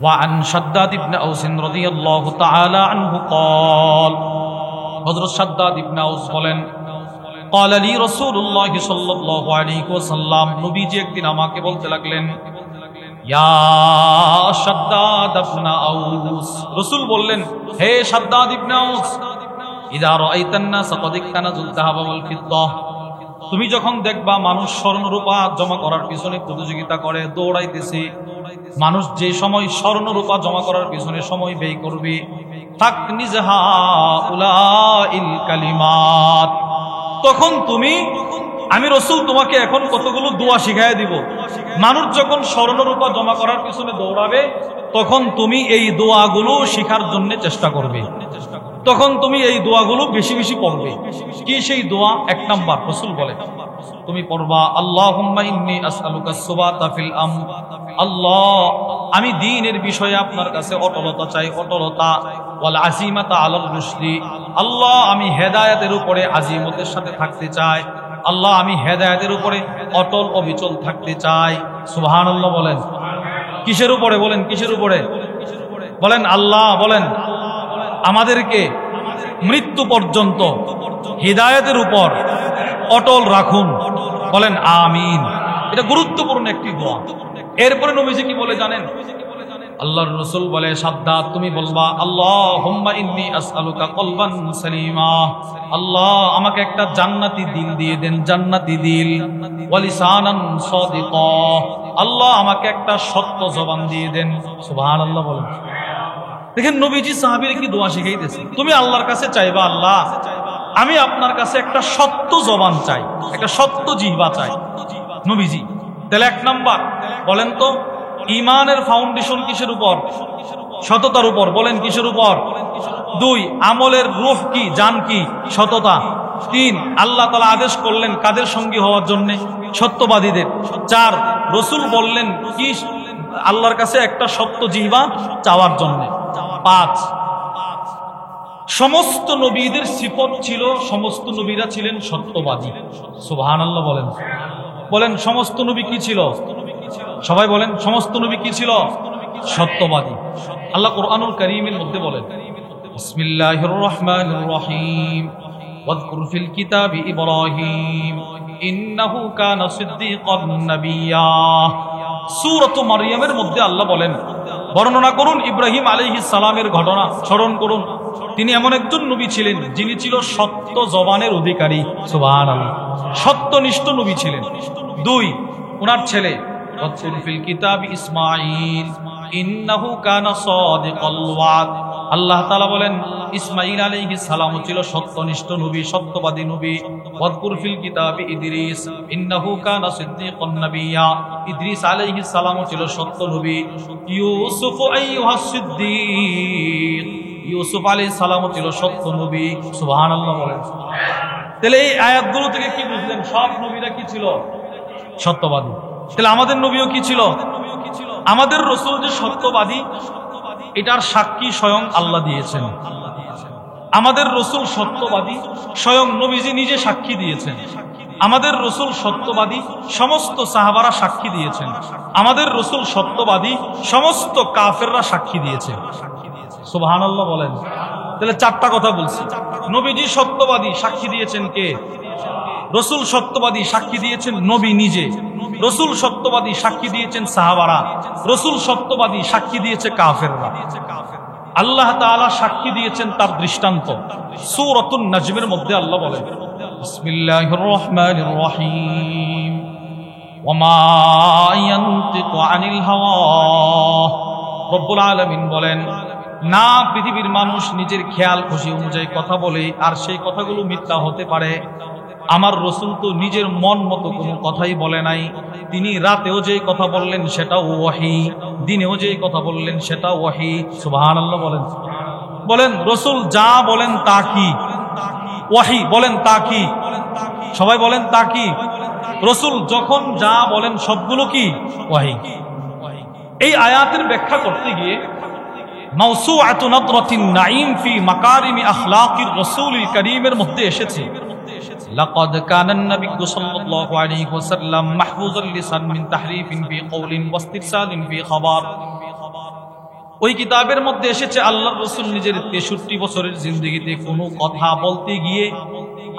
وعن شداد بن أوس رضي الله تعالى عنه قال حضرت شداد بن أوس বলেন قال لي رسول الله صلى الله عليه وسلم নবীজি একদিন আমাকে বলতে লাগলেন ইয়া শাদ্দাদ ইবনে আউস রাসূল বললেন হে শাদ্দাদ ইবনে আউস ইযা রাআইতান নাস ক্বাদ ইকতানাজুল যাহাবা ওয়াল ফিদ্দা তুমি যখন দেখবা মানুষ স্বর্ণ রূপা জমা করার পিছনে প্রতিযোগিতা করে দৌড়াইতেছে মানুষ যে সময় স্বর্ণ রূপা জমা করার পিছনে সময় ব্যয় করবে তাকনিজহা উলাইল কালিমাত তখন আমি রাসূল তোমাকে এখন কতগুলো দোয়া শিখাইয়া দিব মানুষ যখন স্বর্ণ রূপা জমা করার পিছনে দৌড়াবে তখন তুমি এই দোয়াগুলো শেখার জন্য চেষ্টা করবে তখন তুমি এই দোয়াগুলো বেশি বেশি পড়বে কি সেই দোয়া এক নাম্বার রাসূল বলে তুমি পড়বা আল্লাহুম্মা ইন্নী আসআলুকা সুবাতা ফিল আমর আল্লাহ আমি দ্বীনের বিষয়ে আপনার কাছে অটলতা চাই অটলতা ওয়াল আযিমাতা আলার রুশদি আল্লাহ আমি হেদায়েতের উপরে আযিমতের সাথে থাকতে চাই আল্লাহ আমি হেদায়েতের উপরে অটল অবিচল থাকতে চাই সুবহানাল্লাহ বলেন কিসের উপরে বলেন কিসের উপরে বলেন আল্লাহ বলেন আমাদেরকে মৃত্যু পর্যন্ত হিদায়াতের উপর অটল রাখুন বলেন আমিন এটা গুরুত্বপূর্ণ একটি দোয়া এরপরে নবীজি কি বলে জানেন আল্লাহর রাসূল বলে শাদ্দাদ তুমি বলবা আল্লাহুম্মা ইন্নী আসআলুকা কলবান সালিমা আল্লাহ আমাকে একটা জান্নাতি দিল দিয়ে দেন জান্নাতি দিল ওয়া লিসানান সাদিকা আল্লাহ আমাকে একটা সত্য জবান দিয়ে দেন সুবহানাল্লাহ বলেন দেখেন নবীজি সাহাবীর কি দোয়া শিখাইতেছে তুমি আল্লাহর কাছে চাইবা আল্লাহ আমি আপনার কাছে একটা সত্য জবান চাই একটা সত্য জিহ্বা চাই নবীজি তাহলে এক নাম্বার বলেন তো ঈমানের ফাউন্ডেশন কিসের উপর সততার উপর বলেন কিসের উপর দুই আমলের রূহ কি জান কি সততা তিন আল্লাহ তাআলা আদেশ করলেন কাদের সঙ্গী হওয়ার জন্য সত্যবাদীদের চার রাসূল বললেন কি আল্লাহর কাছে একটা সত্য জিহ্বা চাওয়ার জন্য পাঁচ সমস্ত নবীদের সিফত ছিল সমস্ত নবীরা ছিলেন সত্যবাদী সুবহানাল্লাহ বলেন বলেন সমস্ত নবী কি ছিল সবাই বলেন সমস্ত নবী কি ছিল সত্যবাদী আল্লাহ কোরআনুল কারীমের মধ্যে বলেন বিসমিল্লাহির রহমানির রহিম ওয়াযকুর ফিল কিতাবি ইব্রাহিম ইন্নাহু কানা সিদ্দীকান নাবিয়্যা সূরাতুল মারইয়ামের মধ্যে আল্লাহ বলেন বর্ণনা করুন ইব্রাহিম আলাইহিস সালামের ঘটনা স্মরণ করুন তিনি এমন একজন নবী ছিলেন যিনি ছিল সত্য জবানের অধিকারী সুবহানাল্লাহ সত্যনিষ্ঠ নবী ছিলেন দুই ওনার ছেলে ওয়াযকুর ফিল কিতাবি ইসমাঈল ইন্নাহু কানা সাদিকাল ওয়াদ আল্লাহ তাআলা বলেন ইসমাঈল আলাইহিস সালাম ছিল সত্যনিষ্ঠ নবী সত্যবাদী নবী ওয়াযকুর ফিল কিতাবি ইদ্রিস ইন্নাহু কানা সিদ্দীকান নাবিয়্যা ইদ্রিস আলাইহিস সালাম ছিল সত্য নবী ইউসুফ আইয়ুহাস সিদ্দীক ইউসুফ আলাইহিস সালাম ছিল সত্য নবী সুবহানাল্লাহ বলেন তাহলে এই আয়াতগুলো থেকে কি বুঝলেন সব নবীরা কি ছিল সত্যবাদী তাহলে আমাদের নবীও কি ছিল আমাদের রাসূল যে সত্যবাদী এটার সাক্ষী স্বয়ং আল্লাহ দিয়েছেন আমাদের রাসূল সত্যবাদী স্বয়ং নবীজি নিজে সাক্ষী দিয়েছেন আমাদের রাসূল সত্যবাদী সমস্ত সাহাবারা সাক্ষী দিয়েছেন আমাদের রাসূল সত্যবাদী সমস্ত কাফেররা সাক্ষী দিয়েছে সুবহানাল্লাহ বলেন তাহলে চারটা কথা বলছি নবীজি সত্যবাদী সাক্ষী দিয়েছেন কে রাসূল সত্যবাদী সাক্ষী দিয়েছেন নবী নিজে রাসূল সত্যবাদী সাক্ষী দিয়েছেন সাহাবারা রাসূল সত্যবাদী সাক্ষী দিয়েছে কাফেররা আল্লাহ তাআলা সাক্ষী দিয়েছেন তার দৃষ্টান্ত সূরাতুন নাজমের মধ্যে আল্লাহ বলেন বিসমিল্লাহির রহমানির রহিম ওয়ামা ইয়ানতিকু আনিল হাওয়া রব্বুল আলামিন বলেন না পৃথিবীর মানুষ নিজের খেয়াল খুশি অনুযায়ী কথা বলে আর সেই কথাগুলো মিথ্যা হতে পারে আমার রাসূল তো নিজের মন মতো কোনো কথাই বলে নাই তিনি রাতেও যেই কথা বললেন সেটাও ওহী দিনেও যেই কথা বললেন সেটাও ওহী সুবহানাল্লাহ বলেন বলেন রাসূল যা বলেন তা কি ওহী বলেন তা কি সবাই বলেন তা কি রাসূল যখন যা বলেন সবগুলো কি ওহী এই আয়াতের ব্যাখ্যা করতে গিয়ে মাওসুআতু নাদরাতিন নাঈম ফি মাকারিমি আখলাকির রাসূলিল কারীমের মধ্যে এসেছে لقد كان النبي صلى الله عليه وسلم محفوظ اللسان من تحريف في قول واسترسال في خبر ওই কিতাবের মধ্যে এসেছে আল্লাহর রাসূল নিজের 63 বছরের জিন্দেগিতে কোনো কথা বলতে গিয়ে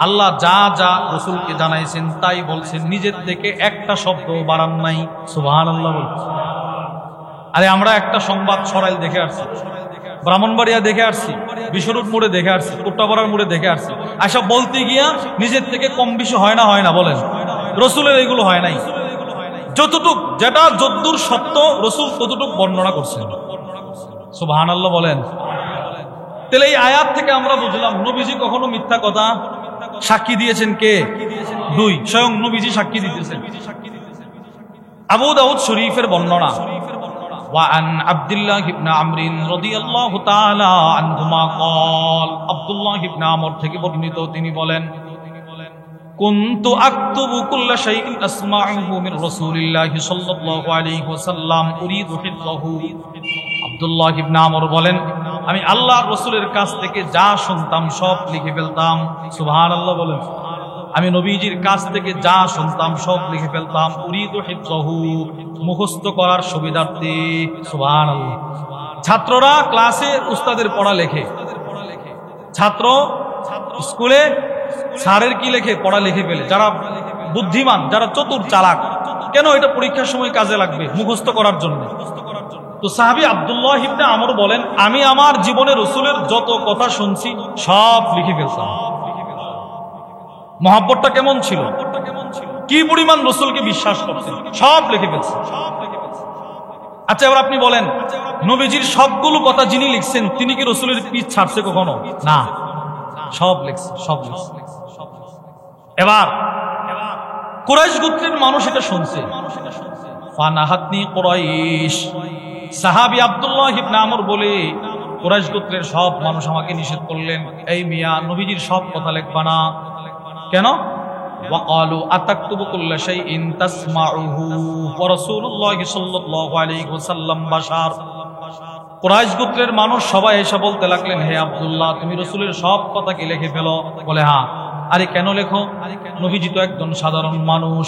আল্লাহ যা যা রাসূলকে জানাইছেন তাই বলছেন, নিজের থেকে একটা শব্দ বাড়ান নাই। সুবহানাল্লাহ বলছে। আরে আমরা একটা সংবাদ সরাইল দেখে আসছি, ব্রাহ্মণবাড়িয়া দেখে আসছি, বিশ্বরূপ মোড়ে দেখে আসছি, কোট্টাপাড়ার মোড়ে দেখে আসছি, আশা বলতে গিয়া নিজের থেকে কম বেশি হয় না বলেন? রসুলের এইগুলো হয় নাই। যতটুক যেটা যদ্দূর সত্য রসুল ততটুক বর্ণনা করছেন। সুবহানাল্লাহ বলেন। তাহলে এই আয়াত থেকে আমরা বুঝলাম নবীজি কখনো মিথ্যা কথা সাক্ষী দিয়েছেন কে? দুই, স্বয়ং নবীজি সাক্ষী দিতেছেন। আবু দাউদ শরীফের বর্ণনা, وعن عبد الله بن عمرو رضي الله تعالى عنهما قال, আব্দুল্লাহ ইবনে আমর থেকে বর্ণিত, তিনি বলেন, কুনতু আকতুবু কুল্লা শাইইন আসমাউহু মির রাসূলিল্লাহি সাল্লাল্লাহু আলাইহি ওয়াসাল্লাম উরিদু হিফযাহু। আব্দুল্লাহ ইবনে আমর বলেন, আমি আল্লাহর রাসূলের কাছ থেকে যা শুনতাম সব লিখে ফেলতাম। সুবহানাল্লাহ বলেন। আমি নবীজির কাছ থেকে যা শুনতাম সব লিখে ফেলতাম, উরিদু হিফযাহু, মুখস্থ করার সুবিধার্থে। সুবহানাল্লাহ। ছাত্ররা ক্লাসে উস্তাদের পড়া লেখে, ছাত্র স্কুলে স্যারের কি লেখে, পড়া লিখে ফেলে। যারা বুদ্ধিমান, যারা চতুর চালাক, কেন এটা পরীক্ষার সময় কাজে লাগবে মুখস্থ করার জন্য। তো সাহাবী আব্দুল্লাহ ইবনে আমর বলেন, আমি আমার জীবনে রাসূলের যত কথা শুনছি সব লিখে ফেলতাম। মহব্বতটা কেমন ছিল, কি পরিমাণ রাসূলকে বিশ্বাস করতেন, সব লিখে ফেলছেন। আচ্ছা, এবার আপনি বলেন, নবীজির সবগুলো কথা যিনি লিখছেন তিনি কি রাসূলের পিছ ছাড়ছে কখনো? না, সব লিখছে, সব লিখছে। এবার কুরাইশ গোত্রের মানুষ এটা শুনছে। ফানাহাতনি কুরাইশ, সাহাবী আব্দুল্লাহ ইবনে আমর বলে, কুরাইশ গোত্রের সব মানুষ আমাকে নিষেধ করলেন, এই মিয়া নবীজির সব কথা লিখবা না। কেন? ওয়াকালু আতাকতুবু কুল্লা শাইইন তাসমাউহু ওয়া রাসূলুল্লাহি সাল্লাল্লাহু আলাইহি ওয়াসাল্লাম বাশার। কুরাইশ গোত্রের মানুষ সবাই এসে বলতে লাগলেন, হে আব্দুল্লাহ, তুমি রাসূলের সব কথা কি লিখে ফেলো? বলে, হ্যাঁ। আরে কেন লেখো? নবীজি তো একজন সাধারণ মানুষ।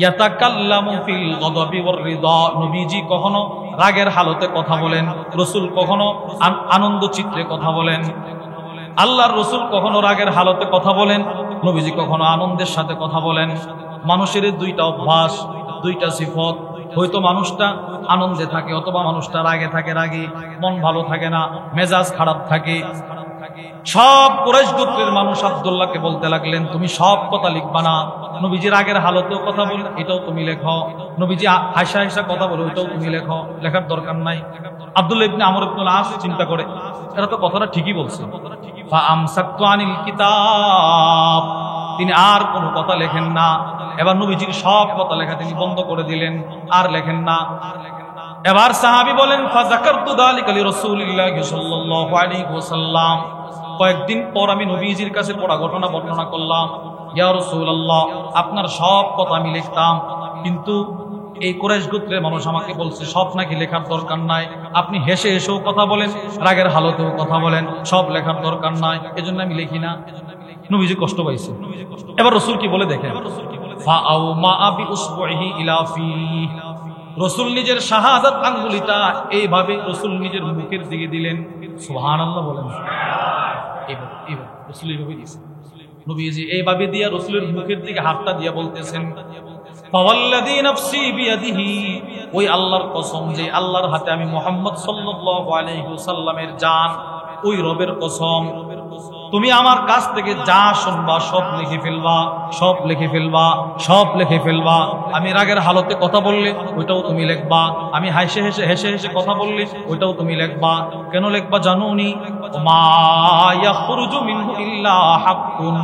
ইয়াতাকাল্লামু ফিল গদাবি ওয়ার রিদা, নবীজি কখনো রাগের হালতে কথা বলেন, রাসূল কখনো আনন্দ চিত্রে কথা বলেন। আল্লাহর রাসূল কখনো রাগের হালতে কথা বলেন, নবীজি কখনো আনন্দের সাথে কথা বলেন। মানুষের দুইটা অভ্যাস, দুইটা সিফত, হয়তো মানুষটা আনন্দে থাকে অথবা মানুষটা রাগে থাকে, রাগে মন ভালো থাকে না, মেজাজ খারাপ থাকে। সব কুরাইশ গোত্রের মানুষ আব্দুল্লাহকে বলতে লাগলেন, তুমি সব কথা লিখবা না। নবীজি রাগের হালতেও কথা বলে, এটাও তুমি লেখো। নবীজি হাসা হাসা কথা বলে, ওইটাও তুমি লেখো। লেখার দরকার নাই। আব্দুল্লাহ ইবনে আমর ইবনুল আস চিন্তা করে, এরা তো কথাটা ঠিকই বলছে। ফাআমসাকতু আনিল কিতাব, তিনি আর কোনো কথা লেখেন না। এবার নবীজির সব কথা লেখা তিনি বন্ধ করে দিলেন, আর লেখেন না। এবার সাহাবী বলেন, ফাযাকারতু যালিকা লিরাসূলিল্লাহি সাল্লাল্লাহু আলাইহি ওয়াসাল্লাম, কয়েকদিন পর আমি নবীজির কাছে পড়া ঘটনা বর্ণনা করলাম। ইয়া রাসূলুল্লাহ, আপনার সব কথা আমি লিখতাম, কিন্তু এই কুরাইশ গোত্রের মানুষ আমাকে বলছে সব নাকি লেখার দরকার নাই। আপনি হেসে হেসেও কথা বলেন, রাগের হালতেও কথা বলেন, সব লেখার দরকার নাই, এজন্য আমি লিখি না। নবীজি কষ্ট পাইছে। এবার রাসূল কি বলে দেখেন, ফাআউমা বি উসবুহি ইলা ফি, রাসূল নিজের শাহাদাত আঙ্গুলিটা এইভাবে রাসূল নিজের মুখের দিকে দিলেন। সুবহানাল্লাহ বলেন। এইভাবে রাসূল এইভাবে দিয়েছেন। নবীজি এইভাবে দিয়া রাসূলের মুখের দিকে হাতটা দিয়া বলতেছেন, ফাওয়াল্লাযী নাফসি বিয়াদিহি, ওই আল্লাহর কসম যে আল্লাহর হাতে আমি মুহাম্মদ সাল্লাল্লাহু আলাইহি ওয়াসাল্লামের জান, ওই রবের কসম, তুমি আমার কাছ থেকে যা শুনবা সব লিখে ফেলবা, সব লিখে ফেলবা, সব লিখে ফেলবা। আমি রাগের হালতে কথা বললে ওইটাও তুমি লিখবা, আমি হেসে হেসে কথা বললে ওইটাও তুমি লিখবা। কেন লিখবা জানোনি? মা ইয়াখরুজু মিনহু ইল্লা হাক্কুন,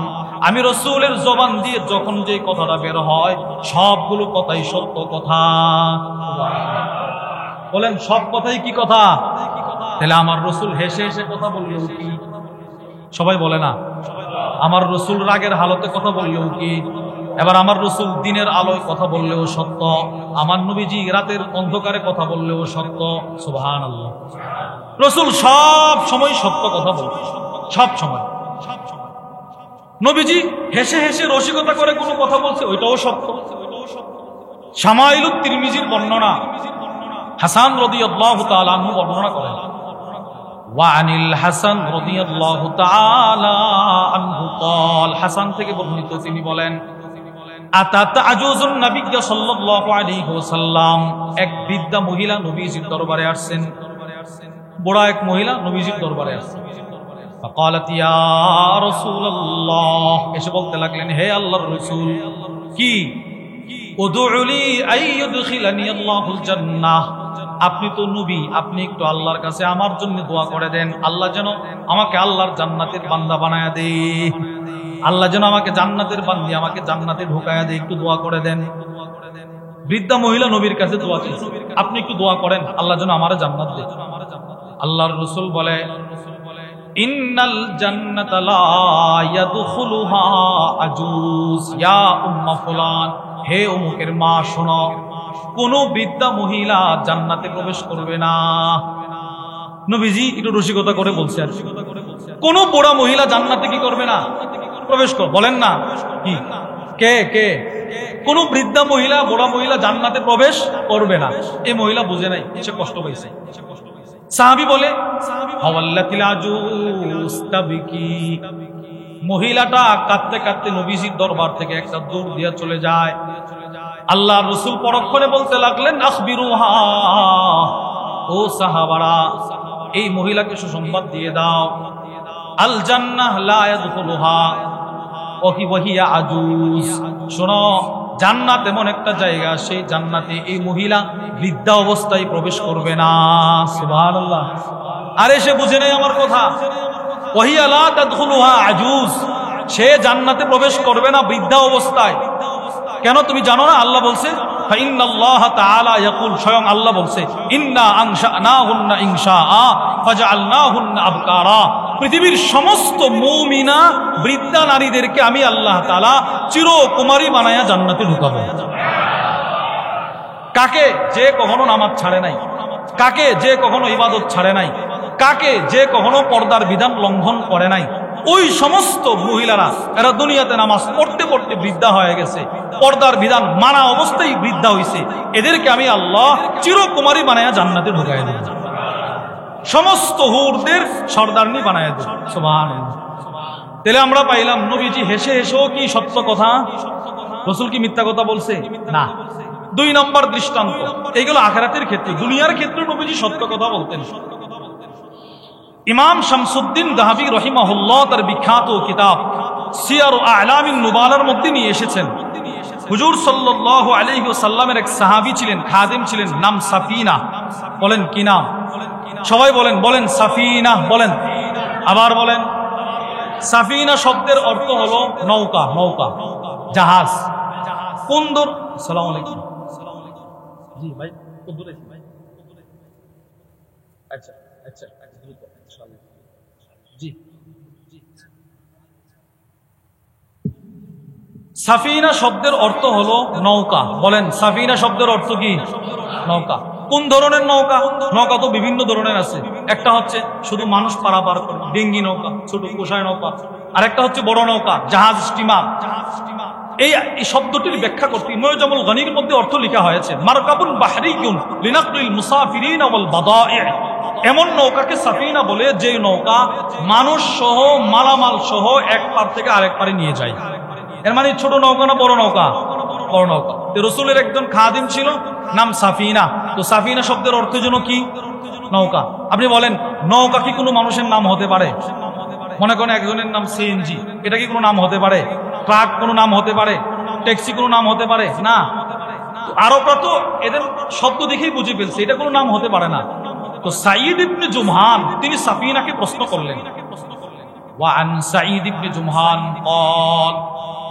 আমি রাসূলের জবান দিয়ে যখন যে কথাটা বের হয় সবগুলো কথাই সত্য কথা। বলেন, সব কথাই কি কথা? তাহলে আমার রাসূল হেসে হেসে কথা বললেও কি? সবাই বলে না, আমার রাসূল রাগের হালতে কথা বললেও কি? এবার আমার রাসূল দিনের আলোয় কথা বললেও সত্য, আমার নবীজি রাতের অন্ধকারে কথা বললেও সত্য। সুবহানাল্লাহ। রাসূল সব সময় সত্য কথা বলতে, সব সময়। নবীজি হেসে হেসে রসিকতা করে কোনো কথা বলছে ওইটাও সত্য। শামাইলুত তিরমিজির বর্ণনা, হাসান রাদিয়াল্লাহু তাআলা আনহু বর্ণনা করেন, ওয়া আনিল হাসান রাদিয়াল্লাহু তাআলা আনহু قال, হাসান থেকে বর্ণিত তিনি বলেন, আতাত আজুজুন নবী সাল্লাল্লাহু আলাইহি ওয়াসাল্লাম, এক বৃদ্ধা মহিলা নবীজির দরবারে আসছেন। বুড়া এক মহিলা নবীজির দরবারে আসছেন। فقالت يا رسول الله, এসে বলতে লাগলেন, হে আল্লাহর রাসূল, কি? উদউ লি আইয়ুদখিলানি আল্লাহুল জান্নাহ, আপনি তো নবী, আপনি একটু আল্লাহর কাছে আমার জন্য দোয়া করে দেন, আল্লাহ যেন আমাকে আল্লাহর জান্নাতের বান্দা বানায়া দেয়, আল্লাহ যেন আমাকে জান্নাতের বান্দি, আমাকে জান্নাতে ঢোকায়া দেয়, একটু দোয়া করে দেন। বৃদ্ধা মহিলা নবীর কাছে দোয়া চাইছে, আপনি একটু দোয়া করেন আল্লাহ যেন আমারে জান্নাত দেয়। আল্লাহর রাসূল বলে, ইন্নাল জান্নাতা লা ইয়াদখুলুহা আজুজ ইয়া উম্মা ফুলান, হে অমুকের মা শোনো, কোন বৃদ্ধা মহিলা জান্নাতে প্রবেশ করবে না। নবীজি একটু রসিকতা করে বলছে, আর কোন বুড়া মহিলা জান্নাতে কি করবে না? প্রবেশ কর, বলেন না কি? কে কে? কোন বৃদ্ধা মহিলা, বুড়া মহিলা জান্নাতে প্রবেশ করবে না। এই মহিলা বুঝে নাই, সে কষ্ট পাইছে। সাহাবী বলে, হাওয়াল্লাতিল আজুজ তাবকি, মহিলাটা কাঁদতে কাঁদতে নবীজির দরবার থেকে একটা দৌড় দিয়ে চলে যায়। আল্লাহর রাসূল পরক্ষণে বলতে লাগলেন, আখবিরুহা, ও সাহাবারা, এই মহিলাকে সুসংবাদ দিয়ে দাও, আল জান্নাহ লা ইয়াদখুলুহা ওয়াহিয়া আজুজ, শোনো, জান্নাত এমন একটা জায়গা, সেই জান্নাতে এই মহিলা বৃদ্ধা অবস্থায় প্রবেশ করবে না। সুবহানাল্লাহ। আরে সে বুঝে নাই আমার কথা। ওয়াহিয়া লা তাদখুলুহা আজুজ, সে জান্নাতে প্রবেশ করবে না বৃদ্ধা অবস্থায়। কেন তুমি জানো না? আল্লাহ বলছে, ফাইন্নাল্লাহ তাআলা ইয়াকুল, স্বয়ং আল্লাহ বলছে, ইন্না আনশানাহুন্না ইনশাআ ফাজআলনাহুন্না আবকারা, পৃথিবীর সমস্ত মুমিনা বৃদ্ধা নারীদেরকে আমি আল্লাহ তাআলা চিরকুমারী বানায়া জান্নাতে ঢুকাবো। কাকে? যে কখনো নামাজ ছাড়ে নাই, কাকে? যে কখনো ইবাদত ছাড়ে নাই, কাকে? যে কখনো পর্দার বিধান লঙ্ঘন করে নাই। ওই সমস্ত মহিলারা, এরা দুনিয়াতে নামাজ পড়তে পড়তে বৃদ্ধা হয়ে গেছে, পর্দার বিধান মানা অবস্থায় বৃদ্ধা হইছে, এদেরকে আমি আল্লাহ চিরকুমারী বানায়া জান্নাতে ঢুকাইয়া দেব, সমস্ত হুরদের সর্দারনি বানায়া দেব। সুবহানাল্লাহ। তাহলে আমরা পাইলাম, নবীজি হেসে হেসেও কি সত্য কথা? রাসূল কি মিথ্যা কথা বলছে? না। 2 নম্বর দৃষ্টান্ত, এইগুলো আখিরাতের ক্ষেত্রে। দুনিয়ার ক্ষেত্রে নবীজি সত্য কথা বলতেন। ইমাম শামসুদ্দিন যাহাবী রাহিমাহুল্লাহ তার বিখ্যাত কিতাব সিয়ার আ'লামিন নুবালার মধ্যে নিয়ে এসেছেন, হুজুর সাল্লাল্লাহু আলাইহি ওয়াসাল্লামের এক সাহাবী ছিলেন, খাদেম ছিলেন, নাম সাফিনা। বলেন কি নাম? সবাই বলেন, বলেন সাফিনা, বলেন, আবার বলেন। সাফিনা শব্দের অর্থ হলো নৌকা, নৌকা, জাহাজ। কোন দূর? আসসালামু আলাইকুম। জি ভাই, কোন দূরে ভাই? আচ্ছা আচ্ছা, ইনশাআল্লাহ। জি, সাফিনা শব্দের অর্থ হলো নৌকা। বলেন, সাফিনা শব্দের অর্থ কি? নৌকা। কোন ধরনের নৌকা? নৌকা তো বিভিন্ন ধরনের আছে। একটা হচ্ছে শুধু মানুষ পারাপার করে, ডিঙ্গি নৌকা, ছোট কোষায় নৌকা। আর একটা হচ্ছে বড় নৌকা, জাহাজ, স্টিমার। এই শব্দটির ব্যাখ্যা করতে মুআজামুল গনির মধ্যে অর্থ লেখা হয়েছে, মারকাবুন বাহরিয়ুন লিনাকলিল মুসাফিরিন ওয়াল বাদাই, এমন নৌকাকে সাফিনা বলে যে নৌকা মানুষ সহ মালামাল সহ এক পার থেকে আরেক পারে নিয়ে যায়। এর মানে ছোট নৌকা না বড় নৌকা? বড় নৌকা। রাসূলের একজন খাদিম ছিল, নাম সাফিনা। তো সাফিনা শব্দের অর্থ যেন কি? নৌকা। আপনি বলেন, নৌকা কি কোনো মানুষের নাম হতে পারে? মনে করেন একজনের নাম সিএনজি, এটা কি কোনো নাম হতে পারে? ট্রাক কোনো নাম হতে পারে? ট্যাক্সি কোনো নাম হতে পারে? না। আরবরা তো এদের শব্দ দেখেই বুঝে ফেলছে, এটা কোনো নাম হতে পারে না। তো সাঈদ ইবনে জুমহান তিনি সাফিনাকে প্রশ্ন করলেন, ওয়া আন সাঈদ ইবনে জুমহান قال,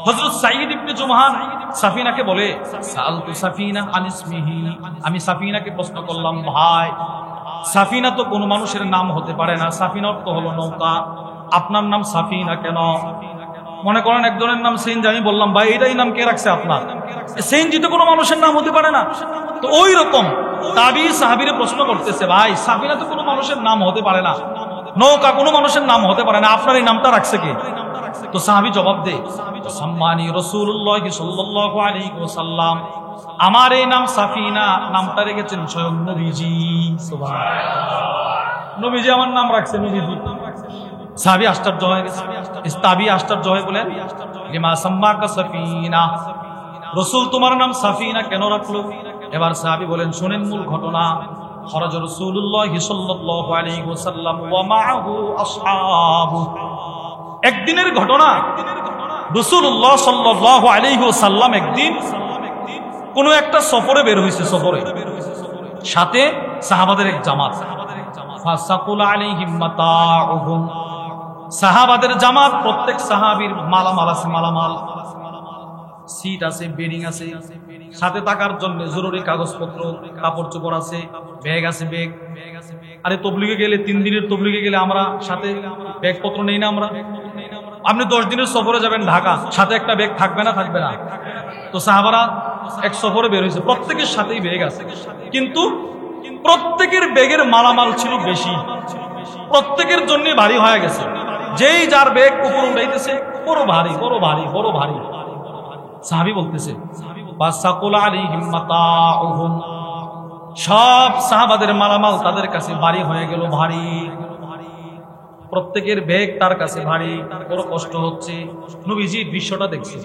হযরত সাঈদ ইবনে জুমহান সাফিনাকে বলে, সাআলতু সাফিনা আন ইসমিহি, আমি সাফিনাকে প্রশ্ন করলাম, ভাই সাফিনা তো কোনো মানুষের নাম হতে পারে না, সাফিনা অর্থ হলো নৌকা, আপনার নাম সাফিনা কেন? মনে করেন একজনের নাম সিএনজি, আমি বললাম, ভাই এটাই নাম কে রাখছে আপনার? সিএনজি তো কোনো মানুষের নাম হতে পারে না। তো ওই রকম তাবি সাহাবীরে প্রশ্ন করতেছে, ভাই সাফিনা তো কোনো মানুষের নাম হতে পারে না, নৌকা কোনো মানুষের নাম হতে পারে না, আপনার এই নামটা রাখছে কে? তো সাহাবী জবাব দেয়, সাম্মানি রাসূলুল্লাহ সাল্লাল্লাহু আলাইহি ওয়াসাল্লাম, আমার এই নাম সাফিনা নামটা রেখেছেন স্বয়ং নবীজি। নবীজি আমার নাম রাখছে, নবীজি। সাহাবী আশ্চর্য হয়ে গেছে, তাবী আশ্চর্য হয়ে বলেন লিমা সাম্মাকা সাফিনা, রাসূল তোমার নাম সাফিনা কেন রাখলো? এবার সাহাবী বলেন শুনেন মূল ঘটনা। খরাজ রাসূলুল্লাহ সাল্লাল্লাহু আলাইহি ওয়াসাল্লাম ওয়া মাআহু আসহাবু, একদিনের ঘটনা। রাসূলুল্লাহ সাল্লাল্লাহু আলাইহি ওয়াসাল্লাম একদিন কোন একটা সফরে বের হইছে, সফরে সাথে সাহাবাদের এক জামাত। ফাসাকুল আলাইহিম মাতাউহুম, সাহাবাদের জামাত, প্রত্যেক সাহাবীর মালামাল আছে, মালামাল, সিট আছে, বেডিং আছে, সাথে থাকার জন্য জরুরি কাগজপত্র, কাপড় চোপড় আছে, ব্যাগ আছে, ব্যাগ। আরে তবলিগে গেলে, 3 দিনের তবলিগে গেলে আমরা সাথে ব্যাগপত্র নেই না? আমরা, আপনি 10 দিনের সফরে যাবেন ঢাকা, সাথে একটা ব্যাগ থাকবে না? থাকবে না। তো সাহাবারা এক সফরে বের হয়েছে, প্রত্যেকের সাথেই ব্যাগ আছে, কিন্তু প্রত্যেকের ব্যাগের মালামাল ছিল বেশি, প্রত্যেকের জন্য ভারী হয়ে গেছে। যেই যার ব্যাগ উপর উঠাইতেছে, বড় ভারী, বড় ভারী, বড় ভারী। সাহাবী বলতেছে ফাসাকুল আলাইহিম মাতাউহুম, সব সাহাবাদের মালামাল তাদের কাছে ভারী হয়ে গেল, ভারী। প্রত্যেকের ব্যাগ তার কাছে ভারী, বড় কষ্ট হচ্ছে। নবীজি দৃশ্যটা দেখছে।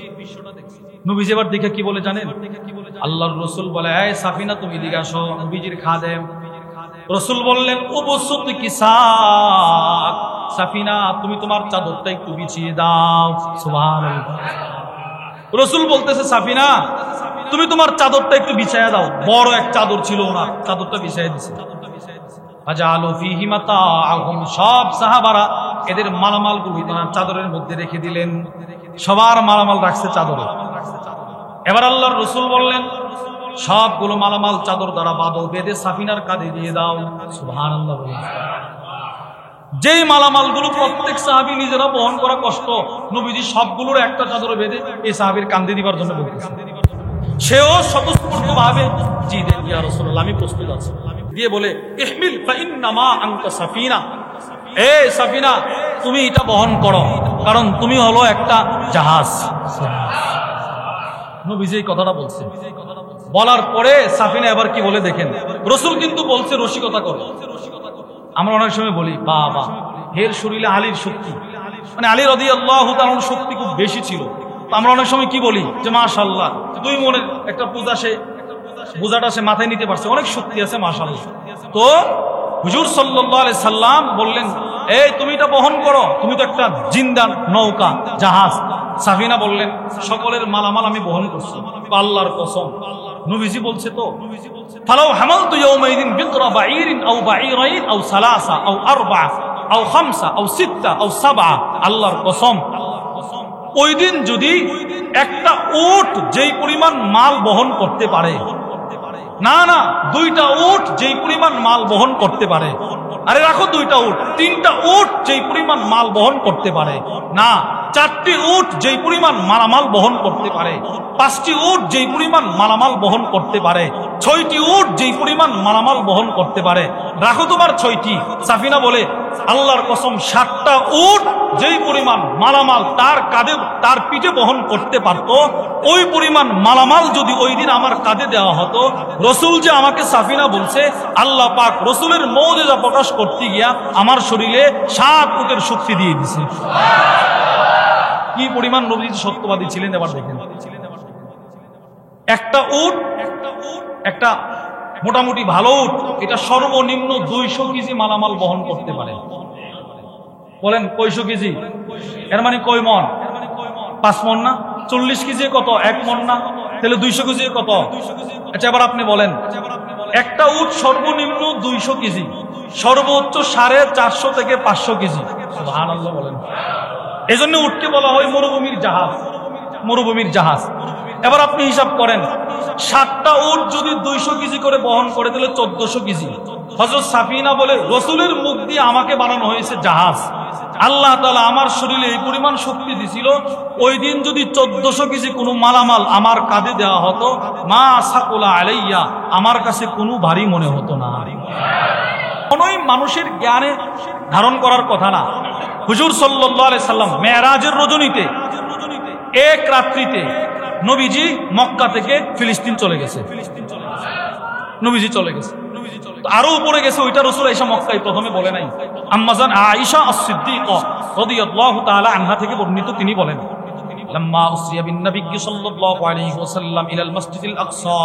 নবীজি এবার দেখে কি বলে জানেন? আল্লাহর রাসূল বলে, এই সাফিনা তুমি দিকে আসো। নবীজির খাদেম রাসূল বললেন, উবসুত কিসাক, সাফিনা তুমি তোমার চাদরটা একটু বিছিয়ে দাও। সুবহানাল্লাহ। রাসূল বলতেছে, সাফিনা তুমি তোমার চাদরটা একটু বিছায়া দাও। বড় এক চাদর ছিল ওনার, চাদরটা বিছায়া দিছে। ফাজালু ফীহি মাতাআহুম, সব সাহাবারা এদের মালামালগুলো তার চাদরের মধ্যে রেখে দিলেন। সবার মালামাল রাখছে চাদরে। এবার আল্লাহর রাসূল বললেন, সবগুলো মালামাল চাদর দ্বারা বাঁধো, বেঁধে সাফিনার কাঁধে দিয়ে দাও। সুবহানাল্লাহ। যেই মালামালগুলো প্রত্যেক সাহাবী নিজেরা বহন করা কষ্ট, নবীজি সবগুলোর একটা চাদরে বেঁধে এই সাহাবীর কাঁধে দিবার জন্য বলতেছে। সেও স্বতঃস্ফূর্তভাবে জি দেন ইয়া রাসূলুল্লাহ, আমি প্রস্তুত আছি, দিয়ে বলে ইহমিল ফা ইন্নামা আনতা সাফিনা, এ সাফিনা তুমি এটা বহন করো, কারণ তুমি হলো একটা জাহাজ। নবীজি এই কথাটা বলছে। বলার পরে সাফিনা এবার কি বলে দেখেন, রাসূল কিন্তু বলছে রসিকতা করো। আমরা অনেক সময় বলি বাবা হের শরীরে আলীর শক্তি, মানে আলী রাদিয়াল্লাহু তাআলার শক্তি খুব বেশি ছিল। তো আমরা অনেক সময় কি বলি যে মাশাআল্লাহ, 2 মনের একটা পূজাটা সে মাথায় নিতে পারছে, অনেক শক্তি আছে মাশাআল্লাহ। তো হুজুর সাল্লাল্লাহু আলাইহি সাল্লাম বললেন, এই তুমি এটা বহন করো, তুমি তো একটা জিন্দা নৌকা, জাহাজ। সাফিনা বললেন, সকলের মালামাল আমি বহন করছি, আল্লাহর কসম। নবীজি বলছে তো, ফালাউ হামালতু ইয়াউমাইদিন বিকরা বাঈরিন আও বাঈরাইন আও সালাসা আও আরবা আও খামসা আও সিত্তা আও সাবআ, আল্লাহর কসম ওই দিন যদি একটা উট যেই পরিমাণ মাল বহন করতে পারে, না না 2টা উট যেই পরিমাণ মাল বহন করতে পারে, আরে রাখো 2টা উট, 3টা উট যেই পরিমাণ মাল বহন করতে পারে, না 4টি উট যেই পরিমাণ মালামাল বহন করতে পারে, 5টি উট যেই পরিমাণ মালামাল বহন করতে পারে, 6টি উট যেই পরিমাণ মালামাল বহন করতে পারে, রাখো তোমার 6টি। সাফিনা বলে, আল্লাহর কসম 7টা উট যেই পরিমাণ মালামাল তার কাঁধে, তার পিঠে বহন করতে পারত, ওই পরিমাণ মালামাল যদি ওই দিন আমার কাঁধে দেওয়া হতো, রাসূল যে আমাকে সাফিনা বলছে, আল্লাহ পাক রাসূলের মুজিজা প্রকাশ করতে গিয়া আমার শরীরে 7 উটের শক্তি দিয়ে দিয়েছে। কি পরিমাণ নবীজি সত্যবাদী ছিলেন এবার দেখেন। একটা উট, একটা মোটামুটি ভালো উট, এটা সর্বনিম্ন 200 কেজি মালামাল বহন করতে পারে। বলেন কয়শো কেজি? এর মানে কয় মন? 5 মন না? 40 কেজি কত? 1 মন না? তাহলে 200 কেজি কত? আচ্ছা এবার আপনি বলেন, একটা উট সর্বনিম্ন 200 কেজি, সর্বোচ্চ 450 থেকে 500 কেজি। সুবহানাল্লাহ বলেন। এজন্য উটকে বলা হয় মরুভূমির জাহাজ, মরুভূমির জাহাজ। এবার আপনি হিসাব করেন, 7টা উট যদি 200 কেজি করে বহন করে, তাহলে 1400 কেজি। হযরত সাফিনা বলে, রাসূলের মুখ দিয়ে আমাকে বানানো হয়েছে জাহাজ। আল্লাহ তাআলা আমার শরীরে এই পরিমাণ শক্তি দিছিল, ওই দিন যদি 1400 কেজি কোনো মালামাল আমার কাঁধে দেওয়া হতো, মা সাকুলা আলাইয়া, আমার কাছে কোনো ভারী মনে হতো না। কোনোই মানুষের জ্ঞানে ধারণ করার কথা না। হুজুর সাল্লাল্লাহু আলাইহি সাল্লাম মেরাজের রজনীতে, এক রাত্রিতে নবীজি মক্কা থেকে ফিলিস্তিন চলে গেছে, নবীজি চলে গেছে, আরো উপরে গেছে, ওইটা রাসূল আয়েশা মক্কায় প্রথমে বলে নাই। আম্মাজান আয়েশা আস-সিদ্দিকা রাদিয়াল্লাহু তাআলা আনহা থেকে বর্ণিত, তিনি বলেন লাম্মা উসরিয়া বিন নবী সাল্লাল্লাহু আলাইহি ওয়াসাল্লাম ইলাল মসজিদিল আকসা,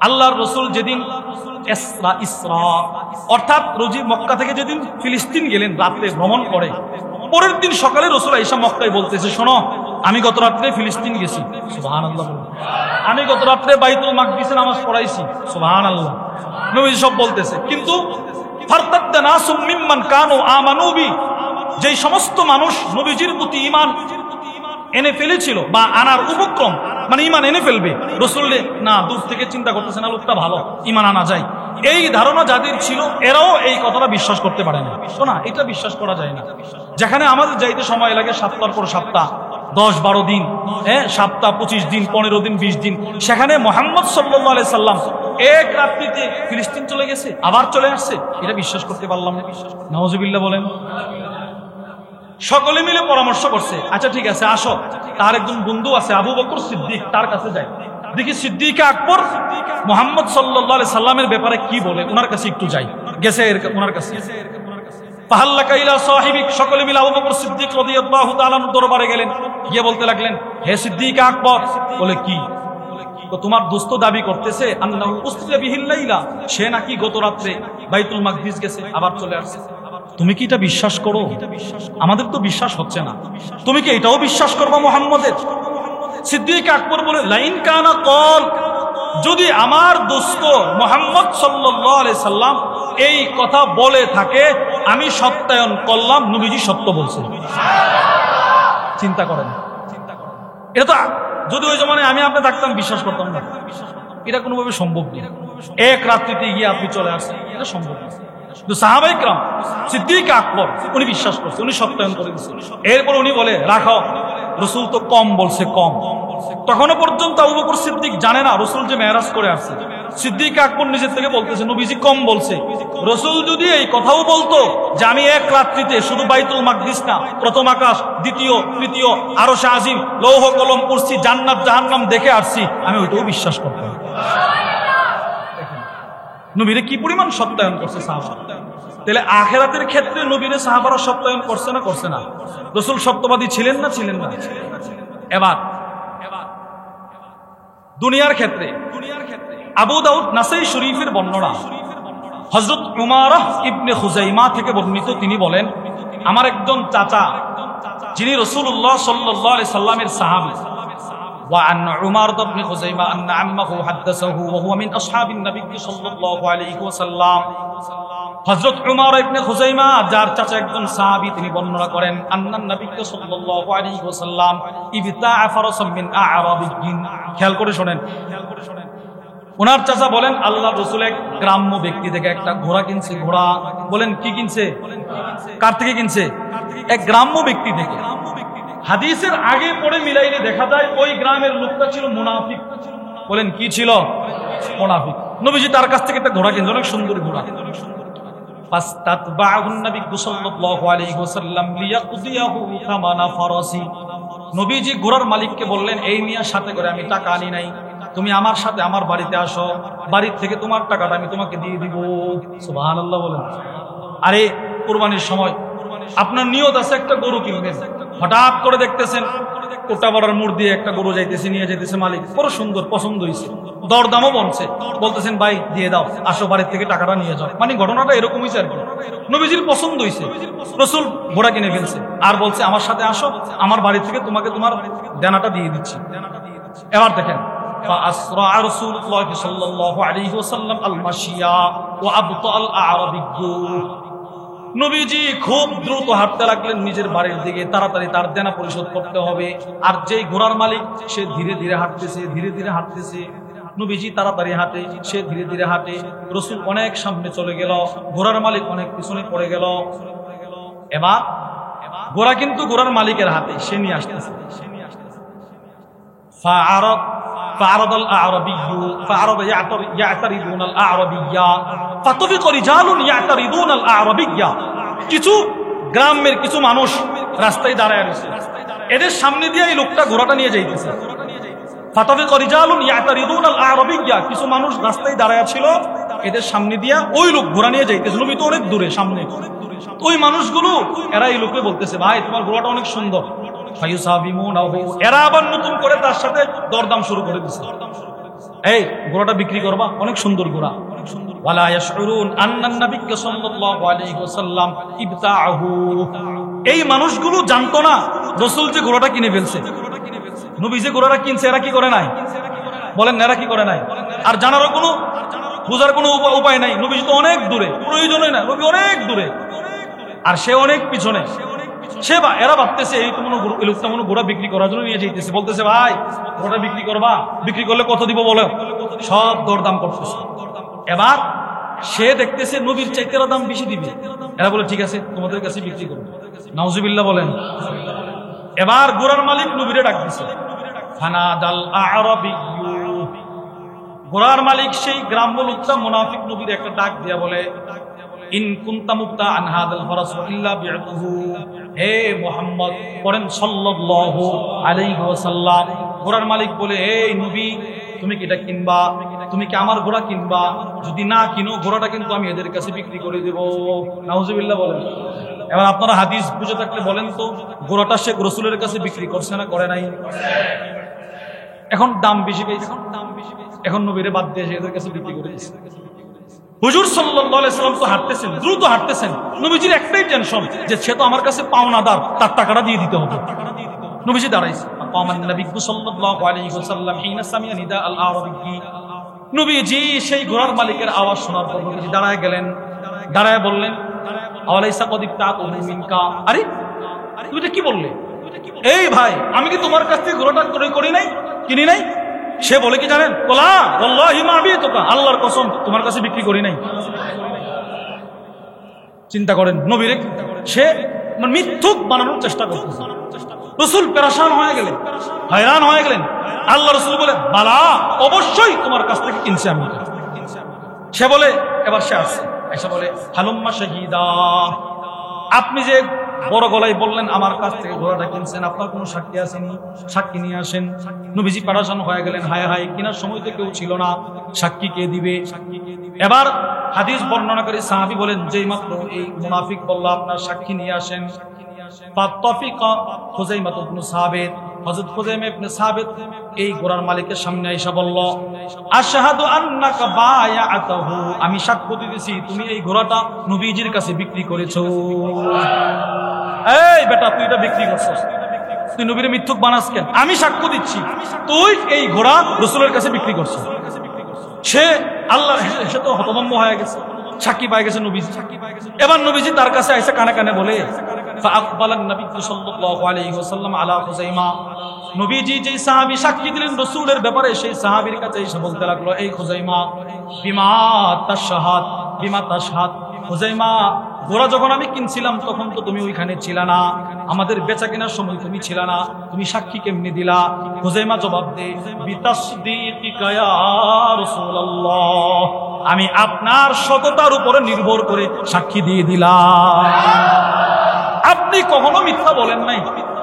আল্লাহর রাসূল যেদিন ইসরা অর্থাৎ রোজি মক্কা থেকে যেদিন ফিলিস্তিন গেলেন রাতে ভ্রমণ করে, পরের দিন সকালে রাসূল আয়েশা মক্কায় বলতেছে, শোনো আমি গত রাত্রে ফিলিস্তিন গেছি, সুবহানাল্লাহ, আমি গত রাত্রে বাইতুল মাকদিসে নামাজ পড়াইছি, সুবহানাল্লাহ, নবীজি সব বলতেছে। কিন্তু ফারতাদ্দা নাসুম মিম্মান কানু আমানু বি, যেই সমস্ত মানুষ নবীজির প্রতি ঈমান এনে ফেলেছিল বা আনার উপক্রম, মানে ঈমান এনে ফেলবে, রাসূল না দূর থেকে চিন্তা করতেছে না লোকটা ভালো, ঈমান আনা যায়, এই ধারণা যাদের ছিল এরাও এই কথাটা বিশ্বাস করতে পারে না। শোনা, এটা বিশ্বাস করা যায় না। যেখানে আমাদের যাইতে সময় লাগে সপ্তাহের পর সপ্তাহ, 10-12 দিন, সপ্তাহ 25 দিন, 15 দিন, 20 দিন, সেখানে মুহাম্মদ সাল্লাল্লাহু আলাইহি সাল্লাম এক রাত্রিতে ফিলিস্তিন চলে গেছে, আবার চলে আসছে, এটা বিশ্বাস করতে পারলাম না। নাউজুবিল্লাহ বলেন। সকলে মিলে পরামর্শ করছে, আচ্ছা ঠিক আছে আসো, তার একজন বন্ধু আছে আবু বকর সিদ্দিক, তার কাছে যাই, দেখি সিদ্দিক আকবর মুহাম্মদ সাল্লাল্লাহু আলাইহি সাল্লামের ব্যাপারে কি বলে, ওনার কাছে একটু যাই। গেছে ওনার কাছে, ফাহাল্লাকা ইলা সাহিবিক, সকলে মিলে আবু বকর সিদ্দিক রাদিয়াল্লাহু তাআলা দরবারে গেলেন, গিয়ে বলতে লাগলেন, হে সিদ্দিক আকবর, বলে কি? তো তোমার দোস্ত দাবি করতেছে আন্নাহু উসরিয়া বিহিল লাইলা, সে নাকি গত রাতে বাইতুল মাকদিস গেছে, আবার চলে আসছে। তুমি কি এটা বিশ্বাস করো? আমাদের তো বিশ্বাস হচ্ছে না, তুমি কি এটাও বিশ্বাস করবা মুহাম্মদের? সিদ্দিক আকবর বলে, লাইন কানা কল, যদি আমার দোস্ত মুহাম্মদ সাল্লাল্লাহু আলাইহি সাল্লাম এই কথা বলে থাকে, আমি সত্যায়ন করলাম নবীজি সত্য বলছেন। চিন্তা করেন, এটা তো যদি ওই জমানায় আমি আপনি থাকতাম বিশ্বাস করতাম না, এটা কোনোভাবে সম্ভব নেই। এক রাত্রিতে গিয়ে আপনি চলে আসছেন, এটা সম্ভব না। সাহাবায়ে কেরাম, সিদ্দিক আকবর উনি বিশ্বাস করছে, উনি সত্যায়ন করে দিচ্ছেন। এরপর উনি বলে, রাখো, রাসূল তো কম বলছে, কম। তখনও পর্যন্ত আবু বকর সিদ্দিক জানে না রাসূল যে মেরাজ করে আসছে। সিদ্দিক আকবর নিজের থেকে বলতেছে, নবীজি কম বলছে। রাসূল যদি এই কথাও বলতো যে আমি এক রাত্রিতে শুধু বাইতুল মাকদিস না, প্রথম আকাশ, দ্বিতীয়, তৃতীয়, আরশ আজিম, লৌহ কলম, কুরসি, জান্নাত জাহান্নাম দেখে আসছি, আমি ওইটাও বিশ্বাস করতাম। নবীরে কি পরিমাণ সত্যায়ন করছে সাহাবা। তাহলে আখিরাতের ক্ষেত্রে নবীরে সাহাবারা সত্যায়ন করছে না, করছে না? রাসূল সত্যবাদী ছিলেন না, ছিলেন না? এবার দুনিয়ার ক্ষেত্রে আবু দাউদ নাসাই শরীফের বর্ণনা, হযরত উমারাহ ইবনে খুজাইমা থেকে বর্ণিত, তিনি বলেন, আমার একজন চাচা যিনি রাসূলুল্লাহ সাল্লাল্লাহু আলাইহি সাল্লামের সাহাবী, وعن عمارة بن خزيمة أن عمه حدثه وهو من أصحاب النبي صلى الله عليه وسلم, হযরত উমারা ইবনে খুজাইমা যার চাচা একজন সাহাবী, তিনি বর্ণনা করেন, আন্নান নবী সাল্লাল্লাহু আলাইহি ওয়াসাল্লাম ইবতাআ ফারাসাম মিন আ'রাবিয়্যিন। খেয়াল করে শুনেন, ওনার চাচা বলেন আল্লাহর রাসূল এক গ্রাম্য ব্যক্তি থেকে একটা ঘোড়া কিনছে। ঘোড়া বলেন কি কিনছে? কার থেকে কিনছে? এক গ্রাম্য ব্যক্তি থেকে। হাদিসের আগে পরে মিলাইলে দেখা যায় ওই গ্রামের লোকটা ছিল মুনাফিক। বলেন কি ছিল? মুনাফিক। নবীজি তার কাছ থেকে একটা ঘোড়া কিনছে, অনেক সুন্দর ঘোড়া। ফাস্তাতবাহুন নবী সাল্লাল্লাহু আলাইহি ওয়াসাল্লাম লিয়াকদিয়াহু থামানা ফারাসি। নবীজি ঘোড়ার মালিককে বললেন, এই মিয়া সাথে করে আমি টাকা আনি নাই, তুমি আমার সাথে আমার বাড়িতে আসো, বাড়ির থেকে তোমার টাকাটা আমি তোমাকে দিয়ে দিব। সুবহানাল্লাহ বলেন। আরে কুরবানির সময় আপনার নিয়ত আছে একটা গরু কিনবেন, হঠাৎ করে দেখতেছেন কোটাপাড়ার মোড় দিয়ে একটা গরু যাইতেছে, নিয়ে যাইতেছে মালিক, বড় সুন্দর, পছন্দ হয়েছে, দরদামও বলছে, বলতেছেন ভাই দিয়ে দাও, আসো বাড়ির থেকে টাকাটা নিয়ে যাও। মানে ঘটনাটা এরকম হয়েছে আর কি। নবীজির পছন্দ হয়েছে, রাসূল ঘোড়া কিনে ফেলছে, আর বলছে আমার সাথে আসো, আমার বাড়ি থেকে তোমাকে তোমার দেনাটা দিয়ে দিচ্ছি। এবার দেখেন, فأسرع رسول الله صلى الله عليه وسلم المشيا وأبطأ الأعرابي। নবীজি খুব দ্রুত হাঁটতে লাগলেন নিজের বাড়ির দিকে, তাড়াতাড়ি তার দেনা পরিশোধ করতে হবে। আর যেই ঘোড়ার মালিক সে ধীরে ধীরে হাঁটতেছে, ধীরে ধীরে হাঁটতেছে। নবীজি তাড়াতাড়ি হাঁটে, সে ধীরে ধীরে হাঁটে। রাসূল অনেক সামনে চলে গেল, ঘোড়ার মালিক অনেক পিছনে পড়ে গেল। এবার ঘোড়া কিন্তু ঘোড়ার মালিকের হাতে, সে নিয়ে আসতেছে। فعرض الأعرابي فعرض يعترضون الأعرابية فطفق رجال يعترضون الأعرابية। কিছু গ্রামের কিছু মানুষ রাস্তায় দাঁড়ায় রয়েছে, এদের সামনে দিয়ে এই লোকটা ঘোড়াটা নিয়ে যাইতেছে। ফাতাফিকা রিজালুন ইয়াতারিদুনাল আরাবিয়্যা, কিছু মানুষ রাস্তায় দাঁড়ায় ছিল, এদের সামনে দিয়া ওই লোক ঘোড়া নিয়ে যাইতেছে, নবী তো অনেক দূরে সামনে। ওই মানুষগুলো এরা এই লোককে বলতেছে, ভাই তোমার ঘোড়াটা অনেক সুন্দর। এরা আবার নতুন করে তার সাথে দরদাম শুরু করে দিচ্ছে, এই ঘোড়াটা বিক্রি করবা, অনেক সুন্দর ঘোড়া। ওয়ালা ইয়াশউরুন আন্নান নবী সাল্লাল্লাহু আলাইহি ওয়াসাল্লাম ইবতাআহু, এই মানুষগুলো জানতো না রাসূল যে ঘোড়াটা কিনে ফেলছে। নবী যে ঘোড়াটা কিনছে এরা কি করে নাই? বলেন এরা কি করে নাই? আর জানারও কোনো বোঝার কোনো উপায় নাই, নবী তো অনেক দূরে, প্রয়োজনই না, নবী অনেক দূরে আর সে অনেক পিছনে। এরা ভাবতেছে এই তো লোকটা মনে ঘোড়া বিক্রি করার জন্য নিয়ে যেতেছে, বলতেছে ভাই ঘোড়া বিক্রি করবা, বিক্রি করলে কত দিব বলো, সব দরদাম করতেছে। এবার সে দেখতেছে নবীর চাইতে দাম বেশি দিবে, এরা বলে ঠিক আছে তোমাদের কাছে বিক্রি করবো। নাউজুবিল্লাহ বলেন। এবার ঘোড়ার মালিক নবীরে ডাক দিছে, ফানাদাল আরাবিয়্যু, ঘোড়ার মালিক সেই গ্রাম্য লোকটা মুনাফিক নবীর একটা ডাক দিয়া বলে, ইন কুনতা মুবতা আন হাদাল ফারাস ইল্লা বি'তুহু, হে মুহাম্মদ পড়েন সাল্লাল্লাহু আলাইহি ওয়াসাল্লাম। ঘোড়ার মালিক বলে, এই নবী তুমি কি এটা কিনবা? তুমি কি আমার ঘোড়া কিনবা? যদি না কিনো ঘোড়াটা কিন্তু আমি এদের কাছে বিক্রি করে দেব। নাউজুবিল্লাহ বলেন। এবার আপনারা হাদিস বুঝে থাকলে বলেন তো, ঘোড়াটা সে রাসূলের কাছে বিক্রি করছে না করে নাই? এখন দাম বেশি পেয়েছে, এখন নবীরে বাদ দিয়ে এদের কাছে বিক্রি করে দিচ্ছে। হুজুর সাল্লাল্লাহু আলাইহি সাল্লাম তো হাঁটতেছেন, দ্রুত হাঁটতেছেন, নবীজির একটাই টেনশন যে সে তো আমার কাছে পাওনাদার, তার টাকাটা দিয়ে দিতে হবে। নবীজি দাঁড়াইছে, নবীজি সেই ঘোড়ার মালিকের আওয়াজ শোনার পর নবীজি দাঁড়ায় গেলেন, দাঁড়ায় বললেন, আরে তুমি এটা কি বললে? এই ভাই আমি কি তোমার কাছ থেকে ঘোড়াটা ক্রয় করি নাই, কিনি নাই? সে বলে কি জানেন, আল্লাহর কসম তোমার কাছে বিক্রি করি নাই। চিন্তা করেন, নবীরে সে মিথ্যুক বানানোর চেষ্টা করতেছে। রাসূল পেরেশান হয়ে গেলেন, হয়রান হয়ে গেলেন। আল্লাহ রাসূল বলে, বালা অবশ্যই তোমার কাছ থেকে কিনছি আমি। সে বলে, এবার সে আসছে, এসে বলে, হালুম্মা শাহিদা, আপনি যে বড় গলায় বললেন আমার কাছ থেকে ঘোড়াটা কিনছেন, আপনার কোনো সাক্ষী আসেনি, সাক্ষী নিয়ে আসেন। নবীজি পেরেশান হয়ে গেলেন, হায় হায় কেনার সময় তো কেউ ছিল না, সাক্ষী কে দিবে? এবার হাদিস বর্ণনাকারী সাহাবী বলেন, যেই মাত্র এই মুনাফিক বলল আপনার সাক্ষী নিয়ে আসেন, ফাত্তাফিকা খুযাইমা ইবনে সাবিত, হযরত খুযাইমা ইবনে সাবিত এই ঘোড়ার মালিকের সামনে এসে বলল, আশহাদু আন্নাকা বায়াতাহু, আমি সাক্ষ্য দিতেছি তুমি এই ঘোড়াটা নবীজির কাছে বিক্রি করেছো। এই বেটা তুই এটা বিক্রি করছিস, তুই নবীরে মিথ্যুক বানাস কেন? আমি সাক্ষ্য দিচ্ছি তুই এই ঘোড়া রাসূলের কাছে বিক্রি করছিস। সে আল্লাহ, সে তো হতভম্ব হয়ে গেছে, সাক্ষী পায় গেছে নবীজি। এবার নবীজি তার কাছে এসে কানে কানে বলে, ফাআকবালান নবী সাল্লাল্লাহু আলাইহি ওয়াসাল্লাম আলা খুযাইমা, নবীজি যে সাহাবী সাক্ষী দিলেন রাসূলের ব্যাপারে, সেই সাহাবীর কাছে এসে বলতে লাগলো, এই খুযাইমা, বিমা তাশহাদ, বিমা তাশহাদ, খুযাইমা ঘোড়া যখন আমি কিনছিলাম তখন তো তুমি ওইখানে ছিলা না, আমাদের বেচা কেনার সময় তুমি ছিলা না, তুমি সাক্ষী কেমনি দিলা? খুযাইমা জবাব দেয়, বিতাসদীকিকা ইয়া রাসূলুল্লাহ, আমি আপনার সততার উপরে নির্ভর করে সাক্ষী দিয়ে দিলাম। আপনি কখনো মিথ্যা বলেন নাই,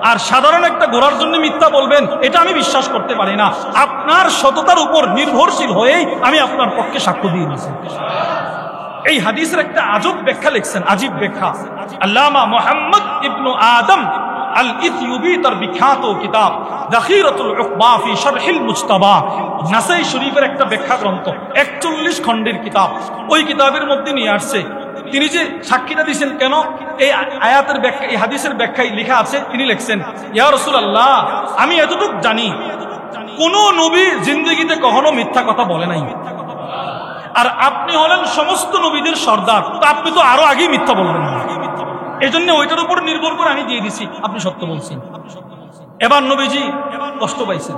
আর সাধারণ একটা ঘোড়ার জন্য মিথ্যা বলবেন এটা আমি বিশ্বাস করতে পারি না। আপনার সততার উপর নির্ভরশীল হয়েই আমি আপনার পক্ষে সাক্ষ্য দিয়ে দিয়েছি। এই হাদিসের একটা আজব ব্যাখ্যা লিখছেন, আজীব ব্যাখ্যা, আল্লামা মুহাম্মদ ইবনু আদম আল ইথিওপি তার বিখ্যাত কিতাব যাখিরাতুল উকবা ফি শারহিল মুজতাবা, নাসাই শরীফের একটা ব্যাখ্যা গ্রন্থ, 41 খণ্ডের কিতাব। ওই কিতাবের মধ্যে নিয়ে আসছে তিনি যে সাক্ষীটা দিয়েছেন কেন, এই আয়াতের ব্যাখ্যা, এই হাদিসের ব্যাখ্যায় লেখা আছে, তিনি লিখছেন, ইয়া রাসূলুল্লাহ, আমি এতটুকু জানি কোন নবী জিন্দেগিতে কখনো মিথ্যা কথা বলে নাই, আর আপনি হলেন সমস্ত নবীদের সর্দার, তো আপনি তো আরো আগেই মিথ্যা বলবেন না, এই জন্য ওইটার উপর নির্ভর করে আমি দিয়ে দিছি আপনি সত্য বলছেন। এবার নবীজি কষ্ট পাইছেন,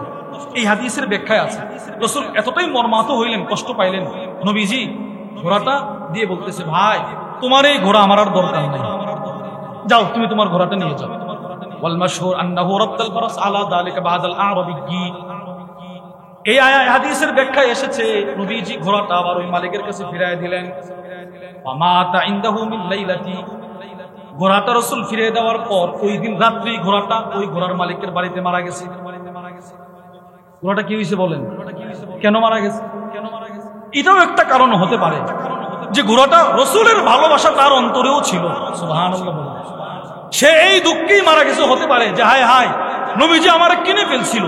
এই হাদিসের ব্যাখ্যায় আছে, রাসূল এতটাই মর্মাহত হইলেন, কষ্ট পাইলেন, নবীজি ঘোড়াটা দিয়ে বলতেছে, ভাই তোমার এই ঘোড়া আমার আর দরকার নাই, যাও তুমি তোমার ঘোড়াটা নিয়ে যাও। ওয়াল মাশহুর আন্নাহু রাদ্দাল ফারাস আলা যালিকা বাদাল আরাবিয়্যি, এই হাদিসের ব্যাখ্যায় এসেছে নবীজি ঘোড়াটা আবার ওই মালিকের কাছে ফিরিয়ে দিলেন। ফামাতা ইনদাহু মিন লাইলাতি, ঘোড়াটা রাসূল ফিরিয়ে দেওয়ার পর ওই দিন রাত্রি ঘোড়াটা ওই ঘোড়ার মালিকের বাড়িতে মারা গেছে। ঘোড়াটা কি হয়েছে বলেন, কেন মারা গেছে? এটাও একটা কারণ হতে পারে যে ঘোড়াটা রসুলের ভালোবাসা তার অন্তরেও ছিল। সুবহানাল্লাহ বলেন। সে এই দুঃখেই মারা গেছে, হতে পারে যে হায় হায় নবীজি আমার কিনে ফেলছিল,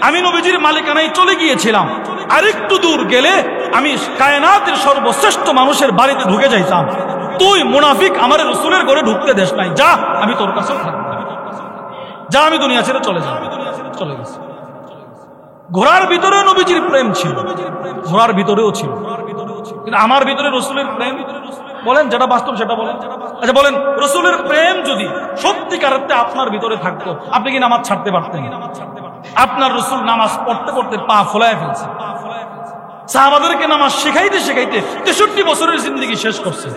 আমি নবীজির মালিকানায় চলে গিয়েছিলাম, আরেকটু দূর গেলে আমি কায়নাতের সর্বশ্রেষ্ঠ মানুষের বাড়িতে ঢুকে যাইতাম, তুই মুনাফিক আমার রসুলের ঘরে ঢুকতে দেশ নাই, যা আমি তোর কাছেও থাকবো, যা আমি দুনিয়া ছেড়ে চলে যাব। চলে গেছে। ঘোড়ার ভিতরে নবীজির প্রেম ছিল, ঘোড়ার ভিতরেও ছিল, কিন্তু আমার ভিতরে রসুলের প্রেম, বলেন যেটা বাস্তব সেটা বলেন। আচ্ছা বলেন, রসুলের প্রেম যদি সত্যিকার আপনার ভিতরে থাকতো, আপনি কি নামাজ ছাড়তে পারতেন? আপনার রসুল নামাজ পড়তে পড়তে পা ফোলায় ফেলছে, সাহাবাদেরকে নামাজ শেখাইতে শেখাইতে 63 বছরের জিন্দেগি শেষ করছে।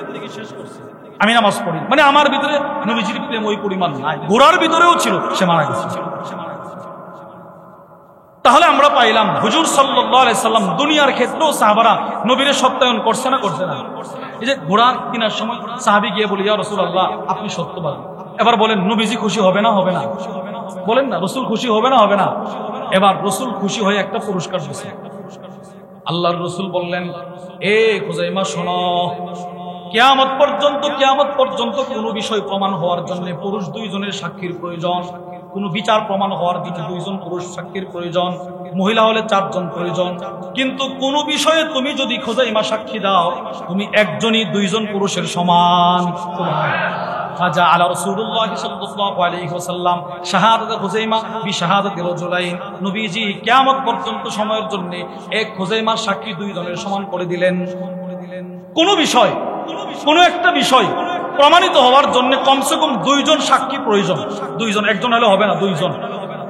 আমি নামাজ পড়ি মানে আমার ভিতরে নবীজির প্রেম ওই পরিমাণ নাই, ঘোড়ার ভিতরেও ছিল, সে মারা গেছে। তাহলে আমরা পাইলাম হুজুর সাল্লাল্লাহু আলাইহি সাল্লাম দুনিয়ার ক্ষেত্রেও সাহাবারা নবীরে সত্যায়ন করছে না করছে না? এই যে ঘোড়া কেনার সময় সাহাবী গিয়ে বলি, ইয়া রাসূলুল্লাহ আপনি সত্যবাদী। এবার বলেন নবীজি খুশি হবে না হবে না? বলেন না, রসুল খুশি হবে না হবে না? এবার রসুল খুশি হয়ে একটা পুরস্কার দিয়েছে। আল্লাহর রসুল বললেন, এ খুজাইমা শোনো, কিয়ামত পর্যন্ত কোনো বিষয় প্রমাণ হওয়ার জন্য পুরুষ 2 জনের সাক্ষীর প্রয়োজন, কোনো বিচার প্রমাণ হওয়ার জন্য 2 জন পুরুষ সাক্ষীর প্রয়োজন, মহিলা হলে 4 জন প্রয়োজন। কিন্তু কোনো বিষয়ে তুমি যদি খুজাইমা সাক্ষী দাও, তুমি একজনই 2 জন পুরুষের সমান। ফাজা আলা রাসূলুল্লাহ সাল্লাল্লাহু আলাইহি ওয়াসাল্লাম শাহাদাত খুজাইমা বিশাহাদাতি রাজুলাইন। নবীজি কিয়ামত পর্যন্ত সময়ের জন্য এক খুজাইমার সাক্ষী 2 জনের সমান করে দিলেন। কোনো একটা বিষয় প্রমাণিত হওয়ার জন্য কমসে কম 2 জন সাক্ষী প্রয়োজন। 2 জন, একজন হলে হবে না, 2 জন।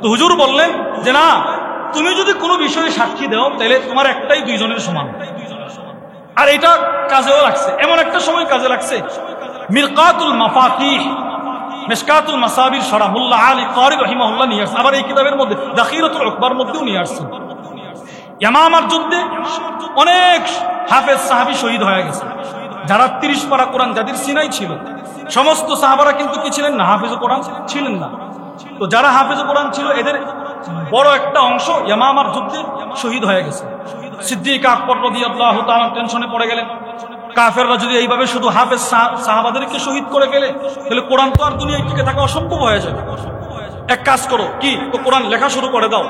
তো হুজুর বললেন যে না, তুমি যদি কোনো বিষয়ে সাক্ষী দাও তাহলে তোমার একটাই 2 জনের সমান। আর এটা কাজেও লাগছে, এমন একটা সময় কাজে লাগছে, মিরকাতুল মাফাতিহ মিশকাতুল মাসাবির শরহ মুল্লাহ আলী কারি রাহিমাহুল্লাহ নিয়ে আসছে। আবার এই কিতাবের মধ্যে দাখিরাতুল উকবার মধ্যেও নিয়ে আসছে। ইয়ামামার যুদ্ধে অনেক হাফেজ সাহাবী শহীদ হয়ে গেছে, যারা 30 পারা কোরআন যাদের সিনাই ছিল। সমস্ত সাহাবারা কিন্তু কি ছিলেন না? হাফেজ কোরআন ছিলেন না। তো যারা হাফেজ কোরআন ছিল এদের বড় একটা অংশ ইয়ামামার যুদ্ধে শহীদ হয়ে গেছে। সিদ্দিক আকবর রাদিয়াল্লাহু তাআলা টেনশনে পড়ে গেলেন, কাফেররা যদি এইভাবে শুধু হাফেজ সাহাবাদেরকে শহীদ করে ফেলে তাহলে কোরআন তো আর দুনিয়ায় টিকে থাকা অসম্ভব হয়ে যাবে। এক কাজ করো, কি কোরআন লেখা শুরু করে দাও,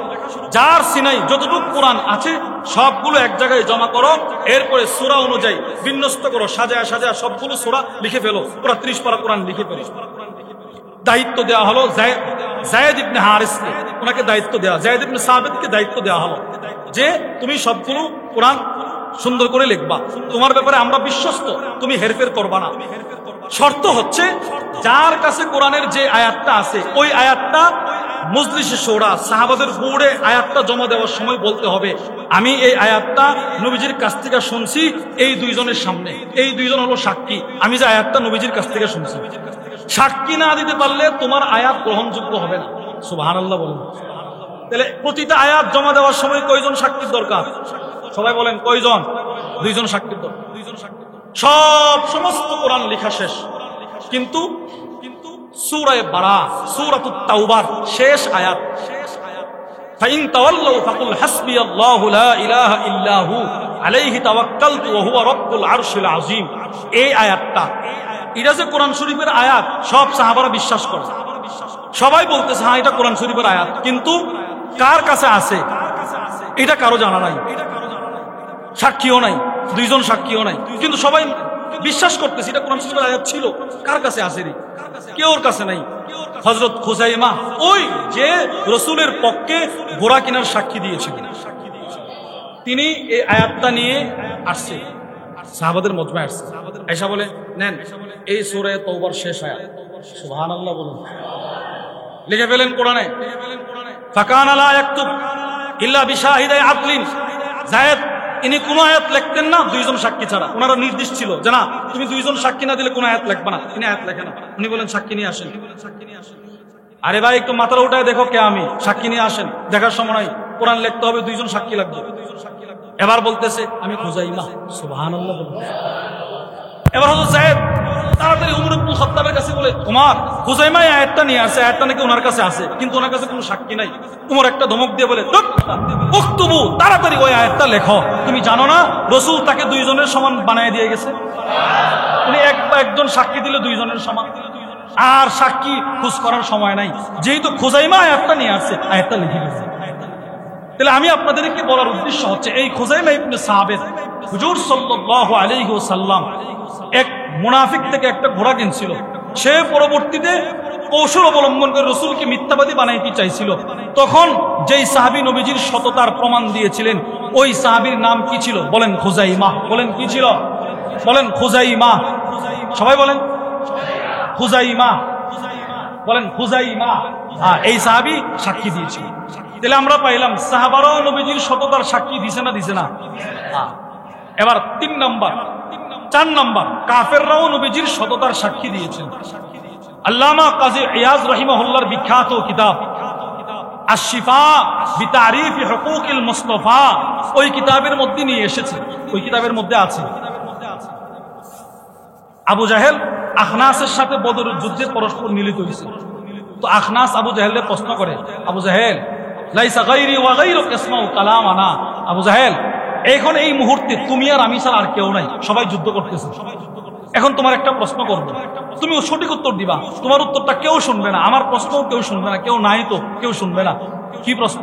যার সিনাই যতটুকু কোরআন আছে সবগুলো এক জায়গায় জমা করো, এরপরে সূরা অনুযায়ী বিন্যস্ত করো, সাজায় সাজায় সবগুলো সূরা লিখে ফেলো, পুরো 30 পারা কোরআন লিখে ফেলো। দায়িত্ব দেওয়া হলো যায়েদ ইবনে হারিসকে, ওনাকে দায়িত্ব দেওয়া, যায়েদ ইবনে সাবিতকে দায়িত্ব দেওয়া হলো যে তুমি সবগুলো কোরআন সুন্দর করে লিখবা, তোমার ব্যাপারে আমরা বিশ্বস্ত, তুমি হেরফের করবা না। শর্ত হচ্ছে যার কাছে কোরআনের যে আয়াতটা আছে ওই আয়াতটা মজলিসে শোরা সাহাবাদের বোর্ডে আয়াতটা জমা দেওয়ার সময় বলতে হবে, আমি এই আয়াতটা নবীজির কাছ থেকে শুনছি এই 2 জনের সামনে, এই 2 জন হলো সাক্ষী, আমি যে আয়াতটা নবীজির কাছ থেকে শুনছি। সাক্ষী না দিতে পারলে তোমার আয়াত গ্রহণযোগ্য হবে না। সুবহানাল্লাহ বলুন। তাহলে প্রতিটা আয়াত জমা দেওয়ার সময় কয়জন সাক্ষীর দরকার? সবাই বলেন কয়জন? 2 জন সাক্ষীর দরকার। সমস্ত কোরআন লেখা শেষ, কিন্তু সূরা বারা সূরাতুত তাওবার শেষ আয়াত, ফাইন তাওয়াল্লাউ ফাকুল হাসবিয়াল্লাহু লা ইলাহা ইল্লা হু আলাইহি তাওয়াক্কালতু ওয়া হুয়া রাব্বুল আরশিল আযীম। এই আয়াতটা, এটা যে কোরআন শরীফের আয়াত সব সাহাবারা বিশ্বাস করে, সবাই বলতেছে হ্যাঁ এটা কোরআন শরীফের আয়াত, কিন্তু কার কাছে আছে এটা কারো জানা নাই, সাক্ষীও নাই, 2 জন সাক্ষীও নাই, কিন্তু সবাই বিশ্বাস করতেছে এটা কোরআন শরীফের আয়াত ছিল। কার কাছে আছে রে? কেউর কাছে নাই। হযরত খুজাইমা, ওই যে রাসূলের পক্ষে ঘোড়া কেনার সাক্ষী দিয়েছিলেন, তিনি এই আয়াতটা নিয়ে আসছে, সাহাবাদের মজমায় আসছে, আয়েশা বলে নেন এই সূরা তাওবার শেষ আয়াত। সুবহানাল্লাহ বলুন। লিখে ফেলেন কোরআনে, ফাকানা লা ইয়াকতুব ইল্লা বিশাহিদাই আদলিন। যায়েদ ইনি কোন আয়াত লিখতেন না 2 জন সাক্ষী ছাড়া, ওনারা নির্দেশ ছিল যে না তুমি 2 জন সাক্ষী না দিলে কোন আয়াত লিখবা না। তিনি আয়াত লেখেন না, উনি বলেন সাক্ষী নিয়ে আসেন। আরে ভাই একটু মাথাটা উঠায় দেখো কে আমি, সাক্ষী নিয়ে আসেন। দেখার সময় নাই, কোরআন লিখতে হবে 2 জন সাক্ষী লাগবে। এবার বলতেছে আমি খুজাইমা। সুবহানাল্লাহ বলুন। এবার হযরত যায়েদ তাড়াতাড়ি উমর ইবনে খাত্তাবের কাছে বলে, উমর হুজাইমা এই আয়াতটা নিয়ে আসে, আয়াতটা নাকি ওনার কাছে আছে, কিন্তু ওনার কাছে কোনো সাক্ষী নাই। উমর একটা ধমক দিয়ে বলে, উক্তুবু, তাড়াতাড়ি ওই আয়াতটা লেখো। তুমি জানো না রাসূল তাকে দুইজনের সমান বানায় দিয়ে গেছে? উনি একজন সাক্ষী দিলে দুইজনের সমান, আর সাক্ষী খোঁজ করার সময় নাই। যেহেতু খুজাইমা আয়াতটা নিয়ে আসছে, আয়াতটা লিখে গেছে। তাহলে আমি আপনাদেরকে বলার উদ্দেশ্য হচ্ছে, এই খুজাইমা ইবনে সাবিত হুজুর সাল্লাল্লাহু আলাইহি ওয়াসাল্লাম এক মুনাফিক থেকে একটা ঘোড়া কিনছিল। সে পরবর্তীতে কৌশল অবলম্বন করে রাসূলকে মিথ্যাবাদী বানাইতে চাইছিল। তখন যেই সাহাবী নবীজির সততার প্রমাণ দিয়েছিলেন, ওই সাহাবীর নাম কি ছিল? বলেন খুজাইমা। বলেন কি ছিল? বলেন খুজাইমা। সবাই বলেন খুজাইমা। বলেন খুজাইমা। এই সাহাবী সাক্ষী দিয়েছিল। তাহলে আমরা পাইলাম সাহাবারাও নবীজির সততার সাক্ষী দিছে না? দিছে না? এবার 3 নাম্বার, 4 নাম্বার, কাফেররাও নবীজির সততার সাক্ষী দিয়েছেন। আল্লামা কাজী ইয়াজ রাহিমাহুল্লাহর বিখ্যাত কিতাব আশ-শিফা বিতারিফি হুকুকিল মুস্তাফা, ওই কিতাবের মধ্যে নিয়ে এসেছে। ওই কিতাবের মধ্যে আছে আবু জাহেল আখনাসের সাথে বদরের যুদ্ধে পরস্পর মিলিত হয়েছে। তো আখনাস আবু জাহেলের প্রশ্ন করে, আবু জাহেল লাইসা গায়রি ওয়া গায়রুকা ইসমাউ কালামানা, আবু জাহেল এখন এই মুহূর্তে তুমি আর আমি ছাড়া আর কেউ নাই, সবাই যুদ্ধ করতেছে। এখন তোমার একটা প্রশ্ন করবো, তুমি সঠিক উত্তর দিবা। তোমার উত্তরটা কেউ শুনবে না, আমার প্রশ্নও কেউ শুনবে না, কেউ নাই তো কেউ শুনবে না। কি প্রশ্ন?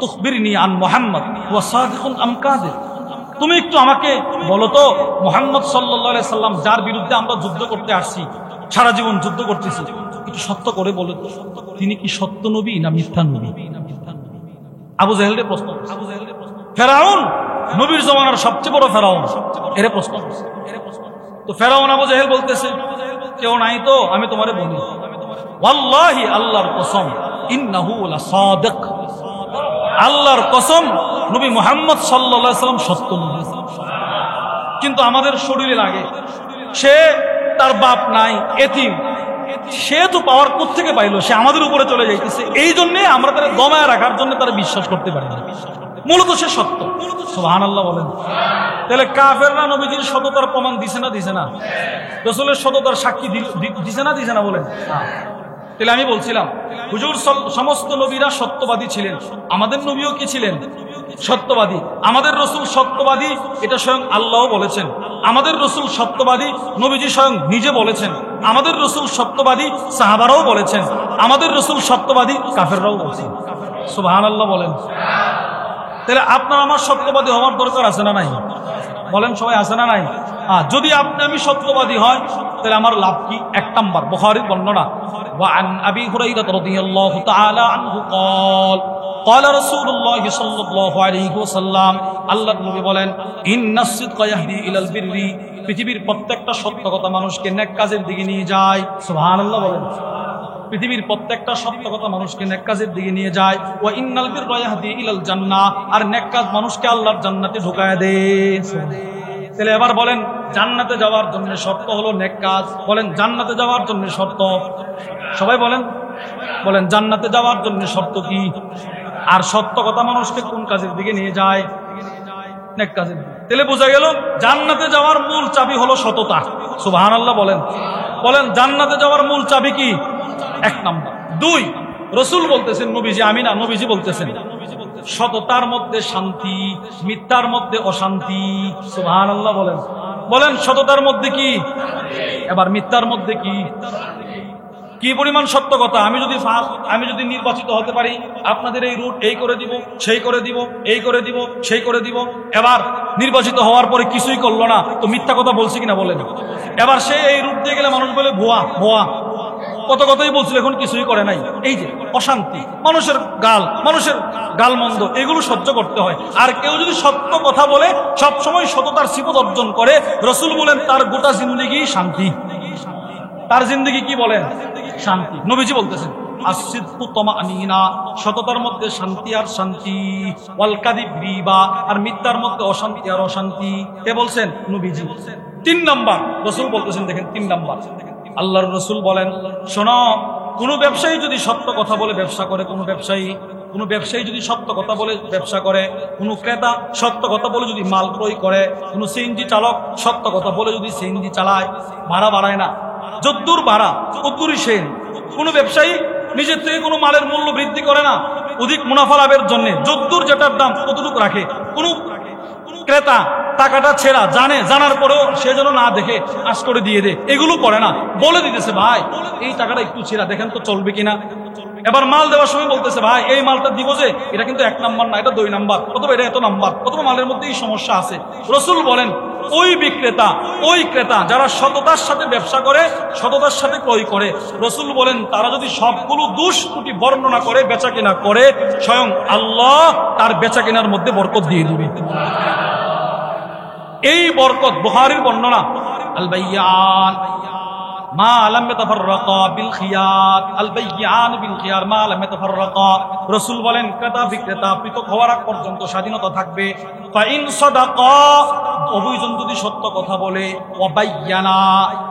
তুখবিরনি আন মুহাম্মদ ওয়া সাদিকুন আম কাযিব, তুমি একটু আমাকে বলো তো, মুহাম্মদ সাল্লাল্লাহু আলাইহি সাল্লাম যার বিরুদ্ধে আমরা যুদ্ধ করতে আসছি, সারা জীবন যুদ্ধ করতেছি, একটু সত্য করে বলো তো, তিনি কি সত্য নবী না মিথ্যা নবী? আবু জাহেলের প্রশ্ন। ফেরাউন নবীর জমানার সবচেয়ে বড় ফেরাউন, এর প্রশ্ন। তো ফেরাউন আবু জাহেল বলতেছে, কেউ নাই তো আমি তোমারে বলি, ওয়াল্লাহি আল্লাহর কসম, ইন্নাহু লাসাদিক, আল্লাহর কসম নবী মুহাম্মদ সাল্লাল্লাহু আলাইহি সাল্লাম সত্য নবী। কিন্তু আমাদের শরীরে লাগে, সে তার বাপ নাই, এতিম, সে তো পাওয়ার কোত্থেকে পাইলো, সে আমাদের উপরে চলে যাইতেছে। এই জন্য আমরা তারা দমায় রাখার জন্য তারা বিশ্বাস করতে পারি না। মূলত সে সত্য। সুবহানাল্লাহ বলেন। তাহলে কাফেররা নবীজির সততার প্রমাণ দিছে না? দিছে না? রাসূলের সততার সাক্ষী দিছে না? দিছে না? বলেন। তাহলে আমি বলছিলাম, হুজুর সমস্ত নবীরা সত্যবাদী ছিলেন, আমাদের নবীও কি ছিলেন? সত্যবাদী। আমাদের রাসূল সত্যবাদী, এটা স্বয়ং আল্লাহ বলেছেন। আমাদের রাসূল সত্যবাদী, নবীজি স্বয়ং নিজে বলেছেন। আমাদের রাসূল সত্যবাদী, সাহাবারাও বলেছেন। আমাদের রাসূল সত্যবাদী, কাফেররাও বলেছেন। সুবহানাল্লাহ বলেন। তাহলে আপনার আমার সত্যবাদী হওয়ার দরকার আছে না নাই? বলেন সবাই, আছে না নাই? যদি আপনি আমি সত্যবাদী হয়, তাহলে আমার লাভ কি? 1 নাম্বার, বুখারীর বর্ণনা, ওয়া আন আবি হুরায়রা রাদিয়াল্লাহু তাআলা আনহু قال قال رسول الله صلى الله عليه وسلم, আল্লাহর নবী বলেন, ইন্নাস সিদকা ইয়াহদি ইলাল বিররি, পৃথিবীর প্রত্যেকটা সত্য কথা মানুষকে নেক কাজের দিকে নিয়ে যায়। সুবহানাল্লাহ বলেন। পৃথিবীর প্রত্যেকটা সত্য কথা মানুষকে নেক কাজের দিকে নিয়ে যায়। ওয়া ইন্নাল বিররা ইয়াহদি ইলাল জান্নাহ, আর নেক কাজ মানুষকে আল্লাহর জান্নাতে ঢুকায় দেয়। তাহলে এবার বলেন, জান্নাতে যাওয়ার জন্য শর্ত হলো নেক কাজ। বলেন, জান্নাতে যাওয়ার জন্য শর্ত, সবাই বলেন, বলেন জান্নাতে যাওয়ার জন্য শর্ত কি? আর সত্য কথা মানুষকে কোন কাজের দিকে নিয়ে যায়? নেক কাজের দিকে। তাহলে বোঝা গেল জান্নাতে যাওয়ার মূল চাবি হলো সততা। সুবহানাল্লাহ বলেন। বলেন, জান্নাতে যাওয়ার মূল চাবি কি? 1 নাম্বার। 2, রাসূল বলতেছেন, নবীজি, আমি না, নবীজি বলতেছেন, সততার মধ্যে শান্তি, মিথ্যার মধ্যে অশান্তি। সুবহানাল্লাহ বলেন। বলেন, সততার মধ্যে কি? এবার মিথ্যার মধ্যে কি? কি পরিমাণ সত্য কথা। আমি যদি নির্বাচিত হতে পারি, আপনাদের এই রুট এই করে দিব, সেই করে দিব, এই করে দিব, সেই করে দিব। এবার নির্বাচিত হওয়ার পরে কিছুই করলো না, তো মিথ্যা কথা বলছি কিনা বলেন? এবার সে এই রুট দিয়ে গেলে মানুষ বলে ভুয়া ভুয়া, কত কথাই বলছিল, এখন কিছুই করে নাই। এই যে অশান্তি, মানুষের গালমন্দ, এগুলো সহ্য করতে হয়। আর কেউ যদি সত্য কথা বলে, সবসময় সততার সিফত অর্জন করে, রাসূল বলেন তার গোটা জিন্দেগি শান্তি। তার জিন্দেগি কি বলেন? শান্তি। নবীজি বলতেছেন, আসিদকু তামানিনা, সততার মধ্যে শান্তি আর শান্তি, ওয়াল কাযিব রিবা, আর মিথ্যার মধ্যে অশান্তি আর অশান্তি। কে বলছেন? নবীজি। 3 নাম্বার রাসূল বলতেছেন, দেখেন 3 নাম্বার, আল্লাহর রাসূল বলেন, শোনো, কোনো ব্যবসায়ী যদি সত্য কথা বলে ব্যবসা করে, কোনো ব্যবসায়ী যদি সত্য কথা বলে ব্যবসা করে, কোনো ক্রেতা সত্য কথা বলে যদি মাল ক্রয় করে, কোনো সিএনজি চালক সত্য কথা বলে যদি সিএনজি চালায়, ভাড়া বাড়ায় না, যদ্দূর বাড়া তদ্দূরই সেন। কোনো ব্যবসায়ী নিজের থেকে কোনো মালের মূল্য বৃদ্ধি করে না অধিক মুনাফা লাভের জন্য, যদ্দূর যেটার দাম ততটুকু রাখে। কোনো ক্রেতা টাকাটা ছেঁড়া জানার পরেও সে যেন না দেখে আশ করে দিয়ে দে, এগুলো করে না, বলে দিতেছে ভাই এই টাকাটা একটু ছেঁড়া, দেখেন তো চলবে কিনা। এবার মাল দেওয়ার সময় বলতেছে ভাই এই মালটা দিব যে এটা কিন্তু 1 নাম্বার না, এটা 2 নাম্বার, অথবা এটা এত নাম্বার, অথবা মালের মধ্যে এই সমস্যা আছে। রাসূল বলেন ওই বিক্রেতা ওই ক্রেতা যারা সততার সাথে ব্যবসা করে, সততার সাথে ক্রয় করে, রাসূল বলেন তারা যদি সবগুলো দোষ ত্রুটি বর্ণনা করে বেচা কেনা করে, স্বয়ং আল্লাহ তার বেচা কেনার মধ্যে বরকত দিয়ে দিবে। এই বরকত বুখারীর বর্ণনা, আল বাইয়ান মা লাম ইয়াতাফাররাকা বিল খিয়ার, আল বাইয়ান বিল খিয়ার মা লাম ইয়াতাফাররাকা। রাসূল বলেন ক্রেতা বিক্রেতা পৃথক হওয়ার আগ পর্যন্ত স্বাধীনতা থাকবে। ফা ইন সাদাকা, অভিযোজন যদি সত্য কথা বলে, ওয়া বাইয়ানা,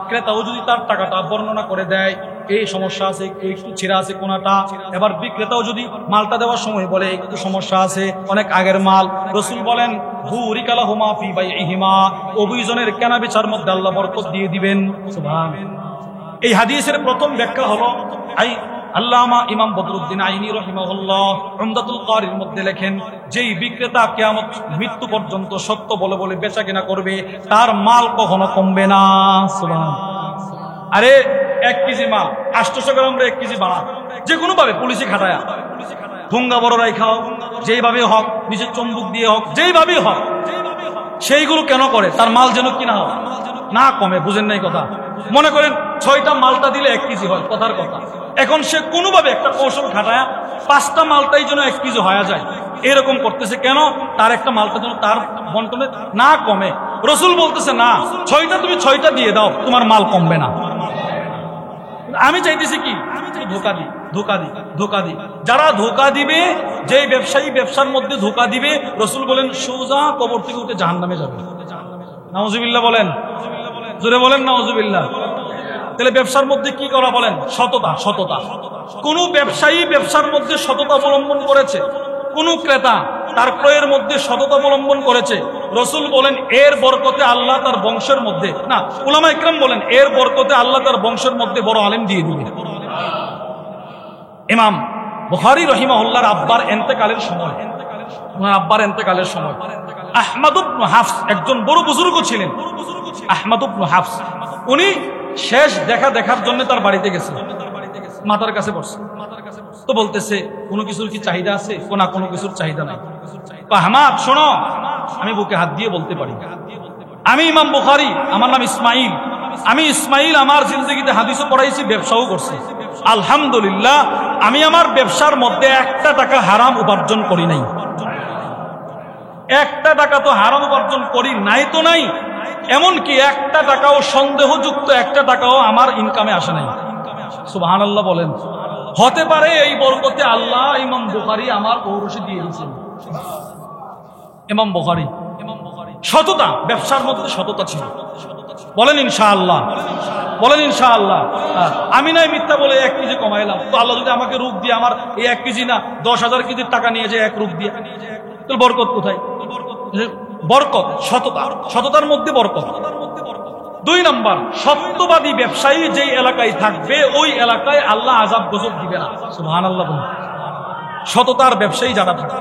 ক্রেতাও যদি তার টাকাটা বর্ণনা করে দেয় এই সমস্যা আছে, একটু ছেঁড়া আছে কোনাটা, এবার বিক্রেতাও যদি মালটা দেওয়ার সময় বলে একটু সমস্যা আছে, অনেক আগের মাল, রাসূল বলেন বুরিকা লাহুমা ফি বাইইহিমা, অভিযোজনের কেনা বেচার মধ্যে আল্লাহ বরকত দিয়ে দিবেন। সুবহানাল্লাহ। এই হাদিসের প্রথম ব্যাখ্যা হলো আল্লামা ইমাম বদরুদ্দিন আইনি রাহিমাহুল্লাহ উমদাতুল কারির মধ্যে লেখেন, যেই বিক্রেতা কিয়ামত মৃত্যু পর্যন্ত সত্য বলে বলে বেচা কেনা করবে তার মাল কখনো কমবে না। সুবহানাল্লাহ। আরে 1 কেজি মাল 800 গ্রাম 1 কেজি বাড়া, যে কোনো ভাবে পুলিশে খাটায়া ঠুঙ্গা বড় রাইখা হোক, যেইভাবে হোক, নিচের চম্বুক দিয়ে হোক, যেইভাবেই হোক, সেইগুলো কেন করে তার মাল যেন কিনা হোক না কমে। বুঝেন নাই কথা? মনে করেন 6টা মালটা দিলে 1 কেজি হয়, কথার কথা। এখন সে কোনোভাবে একটা কৌশল খাটায়া 5টা মালটাই যেন 1 কেজি হয়ে যায়, এরকম করতেছে কেন? তার একটা মালটা যেন তার বন্টনে না কমে। রাসূল বলতেছে না, 6টা তুমি 6টা দিয়ে দাও, তোমার মাল কমবে না। আমি চাইতেছি কি ধোকা দি। যারা ধোকা দিবে, যে ব্যবসায়ী ব্যবসার মধ্যে ধোকা দিবে, রাসূল বলেন সোজা কবর থেকে উঠে জাহান্নামে যাবে। নাউজুবিল্লাহ বলেন, জোরে বলেন নাউজুবিল্লাহ। তাহলে ব্যবসার মধ্যে কি করা বলেন? সততা। কোন ব্যবসায়ী ব্যবসার মধ্যে সততা অবলম্বন করেছে, কোন ক্রেতা তার ক্রয়ের মধ্যে সততা অবলম্বন করেছে, রাসূল বলেন এর বরকতে আল্লাহ তার বংশের মধ্যে, না উলামা ইকরাম বলেন এর বরকতে আল্লাহ তার বংশের মধ্যে বড় আলেম দিয়ে দিবে। ইমাম বুখারী রাহিমাহুল্লাহর আব্বার ইন্তেকালের সময় আহমদ ইবনে হাফস একজন বড় বুজুর্গ ছিলেন। আহমদ ইবনে হাফস উনি শেষ দেখার জন্য তার বাড়িতে গেছেন, মাতার কাছে বসে তো বলতেছে কোনো কিছুর কি চাহিদা আছে? কোনো কিছুর চাহিদা নাই। আহমদ শোনো, আমি বুকে হাত দিয়ে বলতে পারি, আমি ইমাম বুখারী, আমার নাম ইসমাইল, আমি ইসমাইল আমার জিন্দেগিতে হাদিসও পড়াইছি, ব্যবসাও করছি। আলহামদুলিল্লাহ আমি আমার ব্যবসার মধ্যে 1টা টাকা হারাম উপার্জন করি নাই। 1টা টাকা তো হারাম উপার্জন করি নাই তো নাই, এমনকি 1টা টাকাও সন্দেহযুক্ত 1টা টাকাও আমার ইনকামে আসে নাই। সুবহানাল্লাহ বলেন। হতে পারে এই বরকতে আল্লাহ ইমাম বুখারী আমার ঔরসে দিয়ে দিয়েছেন। ইমাম বুখারী সততা, ব্যবসার মধ্যে সততা ছিল। বলেন ইনশাআল্লাহ, বলেন ইনশাআল্লাহ। আমি নাই মিথ্যা বলে 1 কেজি কমাইলাম, তো আল্লাহ যদি আমাকে রূপ দিয়ে আমার এই 1 কেজি না 10,000 কেজির টাকা নিয়ে যায় 1 রূপ দিয়ে, তাহলে বরকত কোথায়? বরকত সততার মধ্যে বরকত। 2 নাম্বার, সত্যবাদী ব্যবসায়ী যেই এলাকায় থাকবে ওই এলাকায় আল্লাহ আযাব গজব দিবে না। সুবহানাল্লাহ বলুন। সততার ব্যবসায়ী যারা থাকে,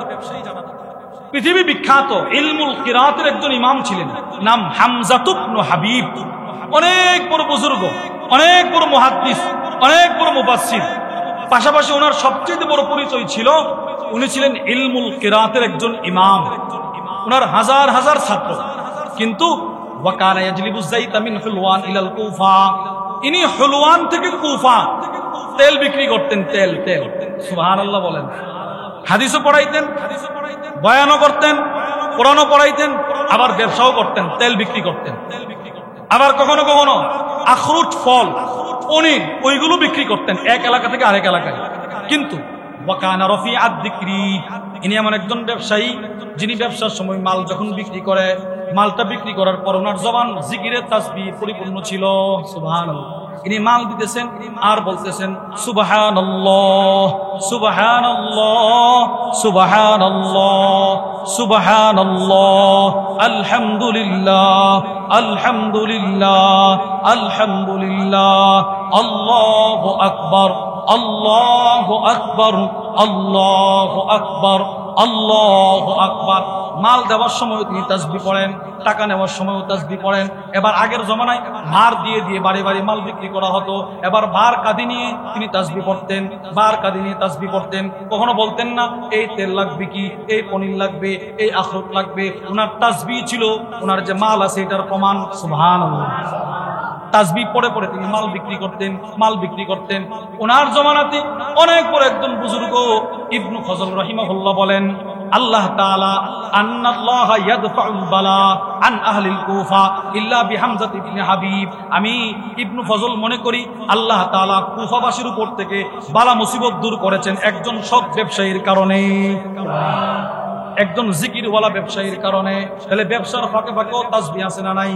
পৃথিবী বিখ্যাত ইলমুল কিরাতের একজন ইমাম ছিলেন, নাম হামজা ইবনে হাবিব। অনেক বড় বুজুর্গ, অনেক বড় মুহাদ্দিস, অনেক বড় মুফাসসির। পাশাপাশি ওনার সবচেয়ে বড় পরিচয় ছিল উনি ছিলেন ইলমুল কিরাতের একজন ইমাম। ওনার হাজার হাজার ছাত্র, কিন্তু ওয়াকানা ইয়াজলিবু যাইতা মিন হুলওয়ান ইলাল কুফা, ইনি হুলওয়ান থেকে কুফা তেল বিক্রি করতেন, তেল। সুবহানাল্লাহ বলেন। হাদিসও পড়াইতেন, বয়ানও করতেন, কোরআনও পড়াইতেন, আবার ব্যবসাও করতেন, তেল বিক্রি করতেন। আবার কখনো কখনো আখরুট ফল পনির ওইগুলো বিক্রি করতেন এক এলাকা থেকে আরেক এলাকায়। কিন্তু ওয়াকানা রফিআদ যিকরি, ইনি এমন একজন ব্যবসায়ী যিনি ব্যবসার সময় মাল যখন বিক্রি করে, মালটা বিক্রি করার পর ওনার জবান জিকিরের তাসবিহ পরিপূর্ণ ছিল। সুবহানাল্লাহ। ইনি মাল দিতেছেন আর বলতেছেন সুবহানাল্লাহ সুবহানাল্লাহ সুবহানাল্লাহ সুবহানাল্লাহ, আলহামদুলিল্লাহ আলহামদুলিল্লাহ আলহামদুলিল্লাহ আল্লাহু আকবার, আল্লাহু আকবার, আল্লাহু আকবার, আল্লাহু আকবার। মাল দেওয়ার সময় তিনি তাসবিহ পড়েন, টাকা নেওয়ার সময়ও তাসবিহ পড়েন। এবার আগের জমানায় ভার দিয়ে দিয়ে বাড়ি বাড়ি মাল বিক্রি করা হতো, এবার ভার কাঁধে নিয়ে তিনি তাসবিহ পড়তেন, ভার কাঁধে নিয়ে তাসবিহ পড়তেন। কখনো বলতেন না এই তেল লাগবে কি, এই পনির লাগবে, এই আখরোট লাগবে। ওনার তাসবিহ ছিল ওনার যে মাল আছে এটার প্রমাণ। সুবহানাল্লাহ। তাসবিহ পড়ে পড়ে তিনি মাল বিক্রি করতেন, মাল বিক্রি করতেন। ওনার জমানাতে অনেক বড় একজন বুজুর্গ ইবনু ফজল রাহিমাহুল্লাহ বলেন, আল্লাহ তাআলা আন্নাল্লাহা ইয়াদফাউল বালা আন আহলিল কুফা ইল্লা বিহামজাত ইবনে হাবিব। আমি ইবনু ফজল মনে করি আল্লাহ তাআলা কুফাবাসীর উপর থেকে বালা মুসিবত দূর করেছেন একজন সৎ ব্যবসায়ীর কারণে, একজন জিকিরওয়ালা ব্যবসায়ীর কারণে। তাহলে ব্যবসার ফাঁকে ফাঁকেও তাসবিহ আছে না নাই?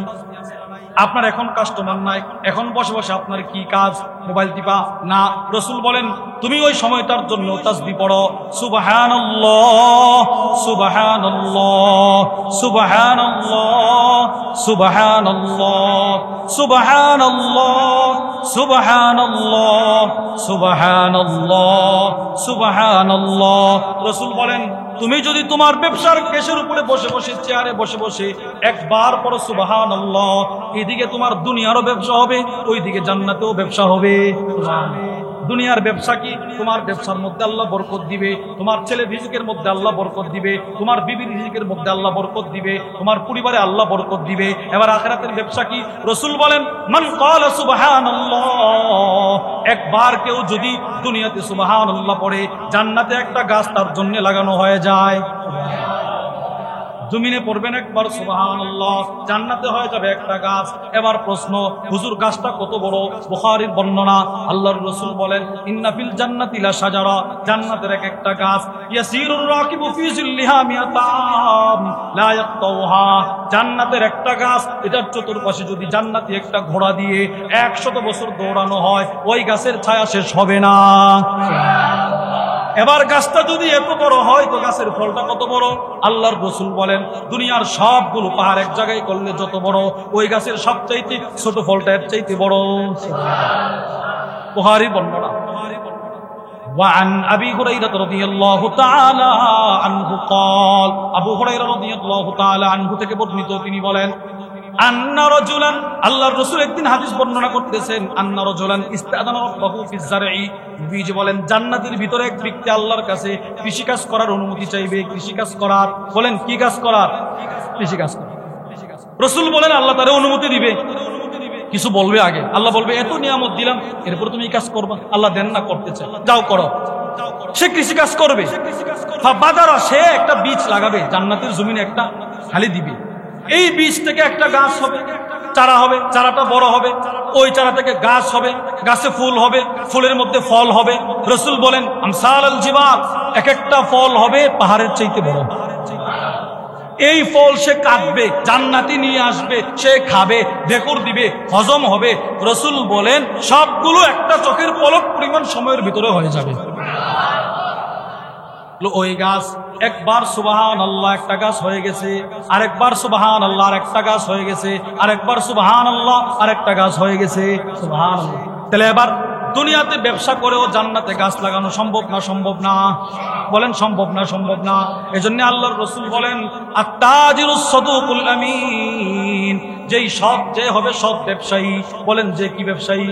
আপনার এখন কাস্টমার নাই, এখন বসে বসে আপনার কি কাজ? মোবাইল টিপা? না, রাসূল বলেন তুমি ওই সময়টার জন্য তাসবিহ পড়ো। সুবহানাল্লাহ, সুবহানাল্লাহ, সুবহানাল্লাহ, সুবহানাল্লাহ, সুবহানাল্লাহ, সুবহানাল্লাহ, সুবহানাল্লাহ, সুবহানাল্লাহ। রাসূল বলেন তুমি যদি তোমার ব্যবসার কেশের উপরে বসে বসে, চেয়ারে বসে বসে একবার পড়ো সুবহানাল্লাহ, এদিকে তোমার দুনিয়ারও ব্যবসা হবে, ওইদিকে জান্নাতেও ব্যবসা হবে। দুনিয়ার ব্যবসা কি? তোমার ব্যবসার মধ্যে আল্লাহ বরকত দিবে, তোমার ছেলে রিজিকের মধ্যে আল্লাহ বরকত দিবে, তোমার বিবির রিজিকের মধ্যে আল্লাহ বরকত দিবে, তোমার পরিবারে আল্লাহ বরকত দিবে। এবার আখিরাতের ব্যবসা কি? রাসূল বলেন মান ক্বালা সুবহানাল্লাহ, একবার কেউ যদি দুনিয়াতে সুবহানাল্লাহ পড়ে জান্নাতে একটা গাছ তার জন্য লাগানো হয়ে যায়। জমিনে পড়বেন একবার সুবহানাল্লাহ, জান্নাতে হয়ে যাবে একটা গাছ। এবার প্রশ্ন, হুজুর গাছটা কত বড়? বুখারীর বর্ণনা, আল্লাহর রাসূল বলেন ইন্না ফিল জান্নাতি লা শাজারা, জান্নাতের এক একটা গাছ, ইয়াসিরুর রাকিবু ফি জিল্লিহা মিয়াতাম লা ইয়াকতাউহা, জান্নাতের একটা গাছ, এটার চতুর্পাশে যদি জান্নাতি একটা ঘোড়া দিয়ে 100 বছর দৌড়ানো হয় ওই গাছের ছায়া শেষ হবে না। এবার গাছটা যদি এত বড় হয় তো গাছের ফলটা কত বড়? আল্লাহর রাসূল বলেন দুনিয়ার সবগুলো পাহাড় এক জায়গায় করলে যত বড়, ওই গাছের সবচাইতে ছোট ফলটা এর চাইতে বড়। বুখারী বর্ণনা। وعن أبي هريرة رضي الله تعالى عنه قال, আবু হুরায়রা রাদিয়াল্লাহু তাআলা আনহু থেকে বর্ণিত, তিনি বলেন আন্না রাজুলান, আল্লাহর রাসূল একদিন হাদিস বর্ণনা করতেছেন, আন্না রাজুলান ইস্তাদানা রাব্বাহু ফিজ জারঈ, নবীজি বলেন জান্নাতের ভিতরে এক ব্যক্তি আল্লাহর কাছে কৃষিকাজ করার অনুমতি চাইবে। কৃষিকাজ করার, বলেন কি কাজ করার? কৃষিকাজ করার। রাসূল বলেন আল্লাহ তারে অনুমতি দিবে। কিছু বলবে আগে, আল্লাহ বলবে এত নিয়ামত দিলাম এরপর তুমি এই কাজ করবা? আল্লাহ দেন না, করতে চায়, যাও করো। সে কৃষিকাজ করবে। বাদারা, সে একটা বীজ লাগাবে জান্নাতের জমিনে, একটা খালি দিবে। এই বীজ থেকে একটা গাছ হবে, চারা হবে, চারাটা বড় হবে, ওই চারা থেকে গাছ হবে, গাছে ফুল হবে, ফুলের মধ্যে ফল হবে। রাসূল বলেন আমসালাল জিবাল, এক একটা ফল হবে পাহাড়ের চাইতে বড়। এই ফল সে কাটবে, জান্নাতি নিয়ে আসবে, সে খাবে, ঢেকুর দিবে, হজম হবে। রাসূল বলেন সবগুলো একটা চোখের পলক পরিমাণ সময়ের ভিতরে হয়ে যাবে। ওই গাছ একবার সুবহানাল্লাহ একটা গাছ হয়ে গেছে, আরেকবার সুবহানাল্লাহ আরেকটা গাছ হয়ে গেছে, আরেকবার সুবহানাল্লাহ আরেকটা গাছ হয়ে গেছে। সুবহানাল্লাহ। তাহলে এবার দুনিয়াতে ব্যবসা করেও জান্নাতে গাছ লাগানো সম্ভব না? সম্ভব না? বলেন সম্ভব না? সম্ভব না। এজন্য আল্লাহর রাসূল বলেন আত-তাজিরুস সাদুকুল আমিন, যেই সৎ, যে হবে সৎ ব্যবসায়ী। বলেন যে কি ব্যবসায়ী?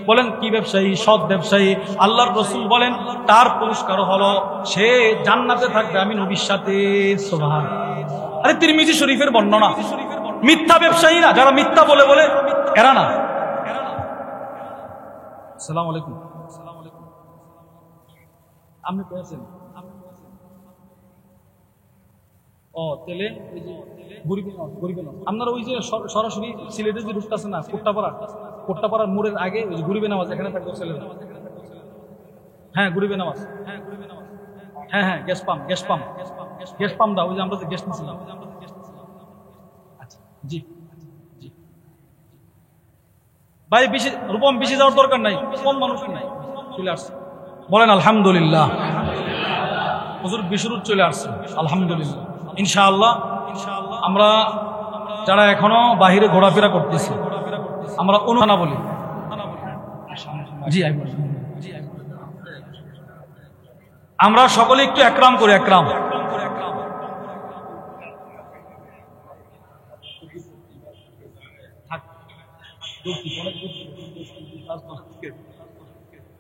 বলেন কি ব্যবসায়ী? সৎ ব্যবসায়ী। আল্লাহর রাসূল বলেন তার পুরস্কার হলো সে জান্নাতে থাকবে আমি নবীর সাথে। সুবহানাল্লাহ। আরে তিরমিজি শরীফের বর্ণনা। মিথ্যা ব্যবসায়ী না, যারা মিথ্যা বলে বলে, এরা না। আসসালামু আলাইকুম। আপনি পেয়েছেন? ও তেলে গরিবে না আপনারা ওই যে সরাসরি সিলেটের যে রুটটা আছে না, কোট্টাপাড়ার মোড়ের আগে ওই যে গরিবে নামাজ এখানে থাকবে ছেলেরা। হ্যাঁ গরিবে নামাজ, হ্যাঁ হ্যাঁ গ্যাস পাম্প দাও, ওই যে আমরা যে গ্যাস নিয়েছিলাম। আচ্ছা জি জি ভাই, বেশি রূপম বেশি যাওয়ার দরকার নাই, কম মানুষ নাই, চলে আসছে। বলেন আলহামদুলিল্লাহ। হুজুর বিশুরুত চলে আসছে আলহামদুলিল্লাহ। ইনশাআল্লাহ আমরা যারা এখনো বাহিরে ঘোরাফেরা করতেছি, আমরা অনুমানা বলি, জি আমরা সকলে একটু একরাম করি, একরাম।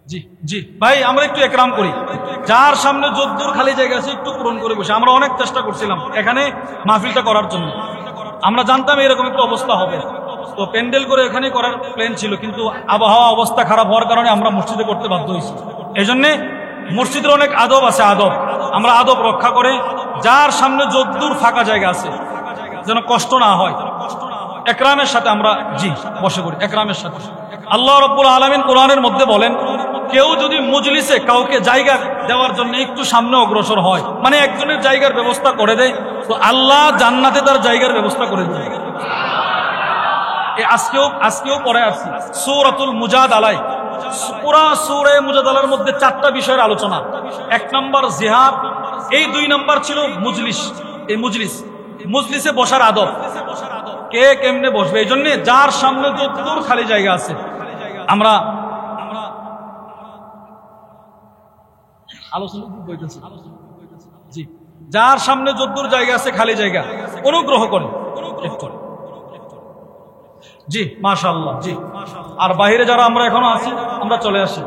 জি জি ভাই, আমরা একটু একরাম করি। যার সামনে যদ্দূর খালি জায়গা আছে একটু পূরণ করে বসে। আমরা অনেক চেষ্টা করছিলাম এখানে মাহফিলটা করার জন্য, আমরা জানতাম এরকম একটা অবস্থা হবে, তো প্যান্ডেল করে এখানে করার প্ল্যান ছিল, কিন্তু আবহাওয়া অবস্থা খারাপ হওয়ার কারণে আমরা মসজিদে করতে বাধ্য হয়েছি। এই জন্যে মসজিদের অনেক আদব আছে, আদব আমরা আদব রক্ষা করে যার সামনে যদ্দূর ফাঁকা জায়গা আছে যেন কষ্ট না হয়, একরামের সাথে আমরা জি বসে করি, একরামের সাথে। আল্লাহ রাব্বুল আলামিন কোরআনের মধ্যে বলেন, কেউ যদি মজলিসে কাউকে জায়গা দেওয়ার জন্য একটু সামনে অগ্রসর হয়, মানে একজনের জায়গার ব্যবস্থা করে দেয়, তো আল্লাহ জান্নাতে তার জায়গার ব্যবস্থা করে দেয়। আজকেও পড়ে আসছি সূরাতুল মুজাদালায়, পুরা সূরা মুজাদালার মধ্যে 4টা বিষয়ের আলোচনা। 1 নম্বর জিহাদ, এই 2 নম্বর ছিল মজলিস। এই মজলিসে বসার আদব, কে কেমনে বসবে, এই জন্য যার সামনে যতদূর খালি জায়গা আছে আমরা আলোচনা জি, যার সামনে যতদূর জায়গা আছে খালি জায়গা অনুগ্রহ করে জি মাশাআল্লাহ জি। আর বাইরে যারা আমরা এখনো আছি আমরা চলে আসি।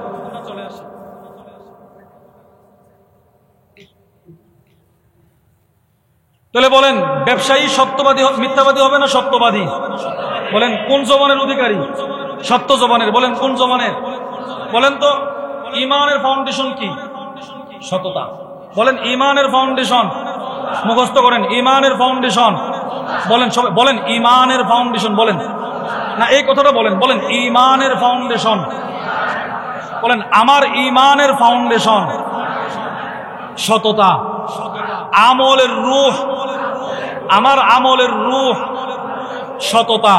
তাহলে বলেন, ব্যবসায়ী সত্যবাদী মিথ্যাবাদী হবে না সত্যবাদী? বলেন কোন জবানের অধিকারী? সত্য জবানের। বলেন কোন জবানের? বলেন তো ঈমানের ফাউন্ডেশন কি? সততা। বলেন ঈমানের ফাউন্ডেশন, মুখস্থ করেন, ঈমানের ফাউন্ডেশন বলেন সবাই, বলেন ঈমানের ফাউন্ডেশন। বলেন না, এই কথাটা বলেন, বলেন ঈমানের ফাউন্ডেশন। বলেন আমার ঈমানের ফাউন্ডেশন সততা। আমলের রূহ, আমার আমলের রূহ সততা।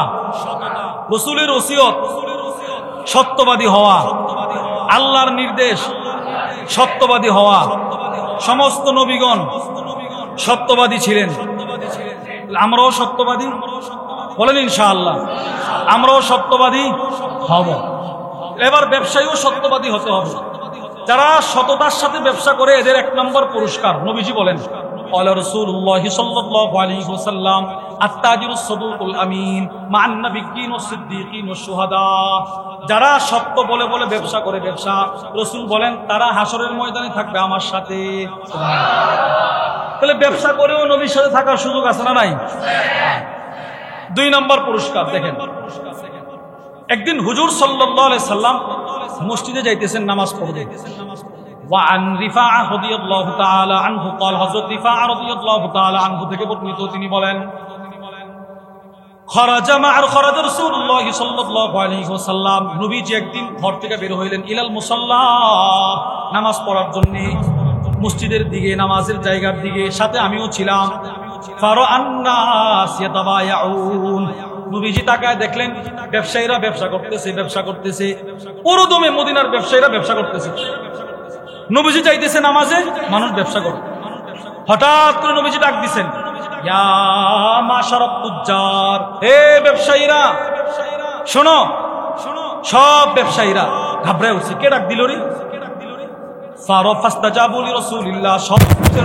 রাসূলের ওসিয়ত সত্যবাদী হওয়া, আল্লাহর নির্দেশ সত্যবাদী হওয়া। সমস্ত নবীগণ সত্যবাদী ছিলেন, আমরাও সত্যবাদী। বলেন ইনশাআল্লাহ আমরাও সত্যবাদী হব। এবার ব্যবসায়ীও সত্যবাদী হতে হবে। যারা সততার সাথে ব্যবসা করে এদের 1 নম্বর পুরস্কার। নবীজি বলেন, ক্বালা রাসূলুল্লাহ সাল্লাল্লাহু আলাইহি ওয়াসাল্লাম, আত-তাজিরুস সাদুকুল আমিন মা'আন নাবিয়্যিন ওয়াস সিদ্দীকিন ওয়াস শুহাদা। যারা সত্য বলে বলে ব্যবসা করে, ব্যবসা, রাসূল বলেন তারা হাসরের ময়দানে থাকবে আমার সাথে। তাহলে ব্যবসা করেও নবীর সাথে থাকার সুযোগ আছে না নাই? 2 নম্বর পুরস্কার দেখেন। একদিন হুজুর সাল্লাল্লাহু আলাইহি সাল্লাম মসজিদে যাইতেছেন নামাজ পড়তে। وعن رفاعة رضي الله تعالى عنه قال حضرت رفاعة رضي الله تعالى عنه থেকে বর্ণিত, তিনি বলেন, خرج رسول الله صلى الله عليه وسلم, নবীজি একদিন ঘর থেকে বের হইলেন, ইলাল মুসাল্লা, নামাজ পড়ার জন্য মসজিদের দিকে, নামাজের জায়গার দিকে, সাথে আমিও ছিলাম। ফারাআন নাস ইয়াতাবায়াউন, নবীজি তাকায় দেখলেন ব্যবসায়ীরা ব্যবসা করতেছে, পুরোদমে মদিনার ব্যবসায়ীরা ব্যবসা করতেছে। নবীজি চাইতেছে নামাজে, মানুষ ব্যবসা করে। হঠাৎ করে নবীজি ডাক দিছেন, ইয়া মাশারাত তুজ্জার, হে ব্যবসায়ীরা শোনো। সব ব্যবসায়ীরা ঘাবড়ায় উঠছে, কে ডাক দিল রে? ফাস্তাজাবু লিরাসূলিল্লাহ, সব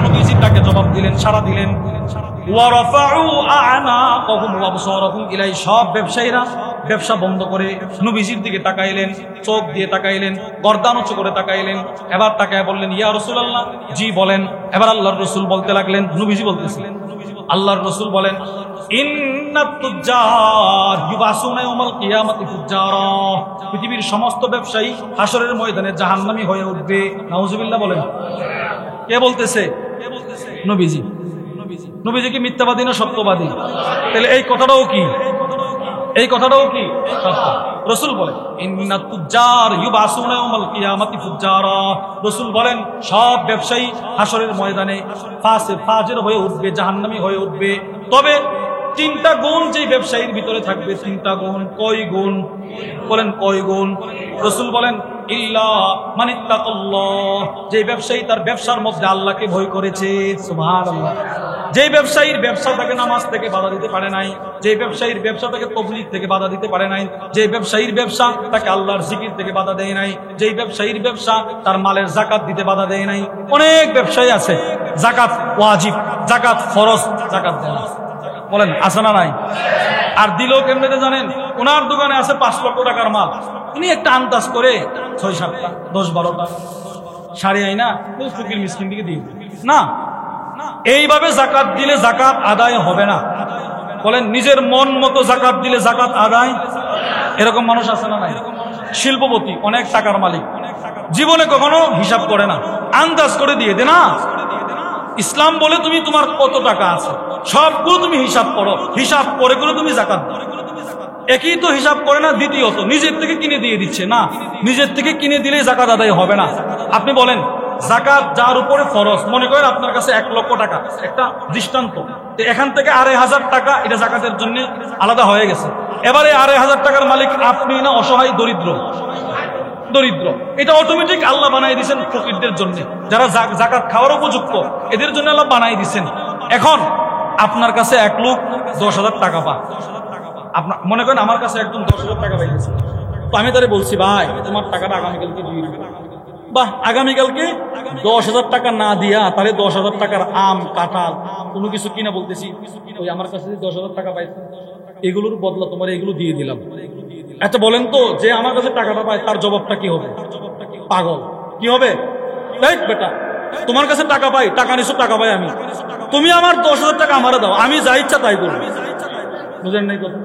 নবীজির ডাকে জবাব দিলেন, সাড়া দিলেন। ওয়া রাফাউ আ'নাকাহুম ওয়া আবসারাহুম ইলাই, সব ব্যবসায়ীরা ব্যবসা বন্ধ করে নবীজির দিকে তাকাইলেন, চোখ দিয়ে তাকাইলেন, গর্দান উঁচু করে তাকাইলেন। এবার তাকায় বললেন, ইয়া রাসূলুল্লাহ, জি বলেন। এবার আল্লাহর রাসূল বলতে লাগলেন, নবীজি বলতেছিলেন, আল্লাহর রাসূল বলেন, ইন্নাত তুজ্জার ইউবাসুনা ইয়াউমাল কিয়ামাতি ফুজ্জারা, পৃথিবীর সমস্ত ব্যবসায়ী হাসরের ময়দানে জাহান্নামী হয়ে উঠবে। নাউজুবিল্লাহ বলেন। কে বলতেছে? নবীজি। নবীজি কি মিথ্যাবাদী না সত্যবাদী? তাহলে এই কথাটাও কি? এই কথাটাও কি সত্য? রাসূল বলেন, ইন্নাত তুজ্জার ইউবাসুনা ইয়াউমাল কিয়ামাতি ফুজ্জারা, রাসূল বলেন সব ব্যবসায়ী হাসরের ময়দানে ফাজির হয়ে উঠবে, জাহান্নামী হয়ে উঠবে। তবে 3টা গুণ যে ব্যবসায়ীর ভিতরে থাকবে, 3টা গুণ। কয় গুণ? বলেন কয় গুণ? রাসূল বলেন, ইল্লা মানিত্তাকাল্লাহ, যে ব্যবসায়ী তার ব্যবসার মধ্যে আল্লাহকে ভয় করেছে। সুবহানাল্লাহ। যেই ব্যবসায়ীর ব্যবসা তাকে নামাজ থেকে বাধা দিতে পারে নাই, যেই ব্যবসায়ীর ব্যবসা তাকে তাবলীগ থেকে বাধা দিতে পারে নাই, যেই ব্যবসায়ীর ব্যবসা তাকে আল্লাহর জিকির থেকে বাধা দেয় নাই, যেই ব্যবসায়ীর ব্যবসা তার মালের যাকাত দিতে বাধা দেয় নাই। অনেক ব্যবসায়ী আছে যাকাত ওয়াজিব, যাকাত ফরজ, যাকাত দেয় না। বলেন আছে না নাই? আর দিলেও কেমনে জানেন? ওনার দোকানে আছে 5 লক্ষ টাকার মাল, উনি একটা আন্দাজ করে 6-7টা 10-12টা শাড়ি আইনা ফকির মিসকিন দিকে দিয়ে না। এইভাবে যাকাত দিলে যাকাত আদায় হবে না। বলেন নিজের মন মতো যাকাত দিলে যাকাত আদায়, এরকম মানুষ আছে না নাই? শিল্পপতি, অনেক টাকার মালিক, জীবনে কখনো হিসাব করে না, আন্দাজ করে দিয়ে দে না। ইসলাম বলে তুমি তোমার কত টাকা আছে সবগুলো তুমি হিসাব করো, হিসাব করে করে তুমি যাকাত দাও। একই তো হিসাব করে না। দ্বিতীয়ত নিজের থেকে কিনে দিয়ে দিচ্ছে না, নিজের থেকে কিনে দিলে যাকাত আদায় হবে না। আপনি বলেন যাকাত যার উপরে ফরজ, মনে করেন আপনার কাছে 1 লক্ষ টাকা, একটা দৃষ্টান্ত, এখান থেকে 2,500 টাকা এটা যাকাতের জন্য আলাদা হয়ে গেছে। এবারে 2,500 টাকার মালিক আপনি না অসহায় দরিদ্র? দরিদ্র। এটা অটোমেটিক আল্লাহ বানাই দিয়েছেন ফকিরদের জন্য, যারা যাকাত খাওয়ার উপযুক্ত, এদের জন্য আল্লাহ বানাই দিয়েছেন। এখন আপনার কাছে এক লোক 10,000 টাকা পায়, আপনার মনে করেন আমার কাছে একজন 10,000 টাকা পাইছে, তো আমি তারে বলছি ভাই তোমার টাকাটা আগামীকালকে দিয়ে দিবে। বাহ, আগামীকালকে 10,000 টাকা না দিয়া তাহলে 10,000 টাকার আম কাঁঠাল কোনো কিছু কিনা বলতেছি, ওই আমার কাছে 10,000 টাকা পাইছে এগুলোর বদলা তোমার এগুলো দিয়ে দিলাম। আচ্ছা বলেন তো, যে আমার কাছে টাকাটা পায় তার জবাবটা কি হবে? পাগল। কি হবে? রাইট বেটা, তোমার কাছে টাকা পাই, টাকা নিছো, টাকা পাই আমি, তুমি আমার 10,000 টাকা আমারে দাও, আমি যা ইচ্ছা তাই করবো। বুঝেন নাই কথা?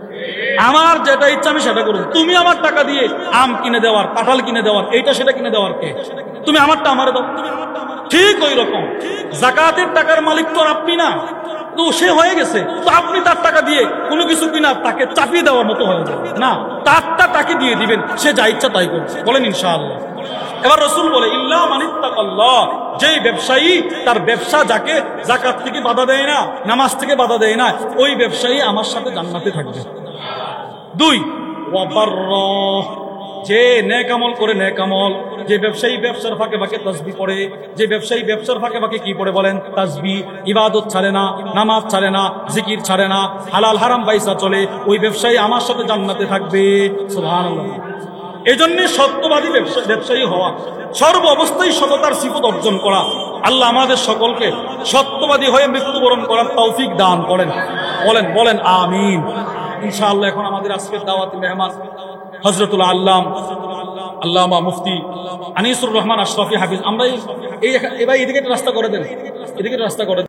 আমার যেটা ইচ্ছা আমি সেটা করবো। তুমি আমার টাকা দিয়ে আম কিনে দেওয়ার, কাঁঠাল কিনে দেওয়ার, এইটা সেটা কিনে দেওয়ার কে? তুমি আমারটা আমারে দাও। ঠিক ওই রকম যাকাতের টাকার মালিক তো আপনি না, তো সে হয়ে গেছে, তো আপনি তার টাকা দিয়ে কোনো কিছু কিনা তাকে চাপিয়ে দেওয়ার মতো হয়ে যাবে না, তারটা তাকে দিয়ে দিবেন, সে যা ইচ্ছা তাই করবে। বলেন ইনশাআল্লাহ। এবার রাসূল বলে ইল্লা মানিত্তাকাল্লাহ, যেই ব্যবসায়ী তার ব্যবসা যাকে যাকাত থেকে বাধা দেয় না, নামাজ থেকে বাধা দেয় না, ওই ব্যবসায়ী আমার সাথে জান্নাতে থাকবে। 2 ওয়াবাররা, যে নেক আমল করে নেক আমল, যে ব্যবসায়ী ব্যবসার ফাঁকে ফাঁকে তাসবিহ পড়ে, যে ব্যবসায়ী ব্যবসার ফাঁকে ফাঁকে কি পড়ে বলেন? তাসবিহ, ইবাদত ছাড়ে না, নামাজ ছাড়ে না, জিকির ছাড়ে না, হালাল হারাম পয়সা চলে, ওই ব্যবসায়ী আমার সাথে জান্নাতে থাকবে। সুবহানাল্লাহ। এই জন্য সত্যবাদী ব্যবসায়ী হওয়া, সর্ব অবস্থায় সততার সিফত অর্জন করা। আল্লাহ আমাদের সকলকে সত্যবাদী হয়ে মৃত্যুবরণ করার তৌফিক দান করেন। বলেন বলেন আমিন। ইনশাআল্লাহ এখন আমাদের আজকের দাওয়াতি মেহমান হযরতুল আল্লামা মুফতি আনিসুর রহমান আশরাফি হাফিজ। আমরা এদিকে রাস্তা করে দেন, এদিকে রাস্তা করে দেন।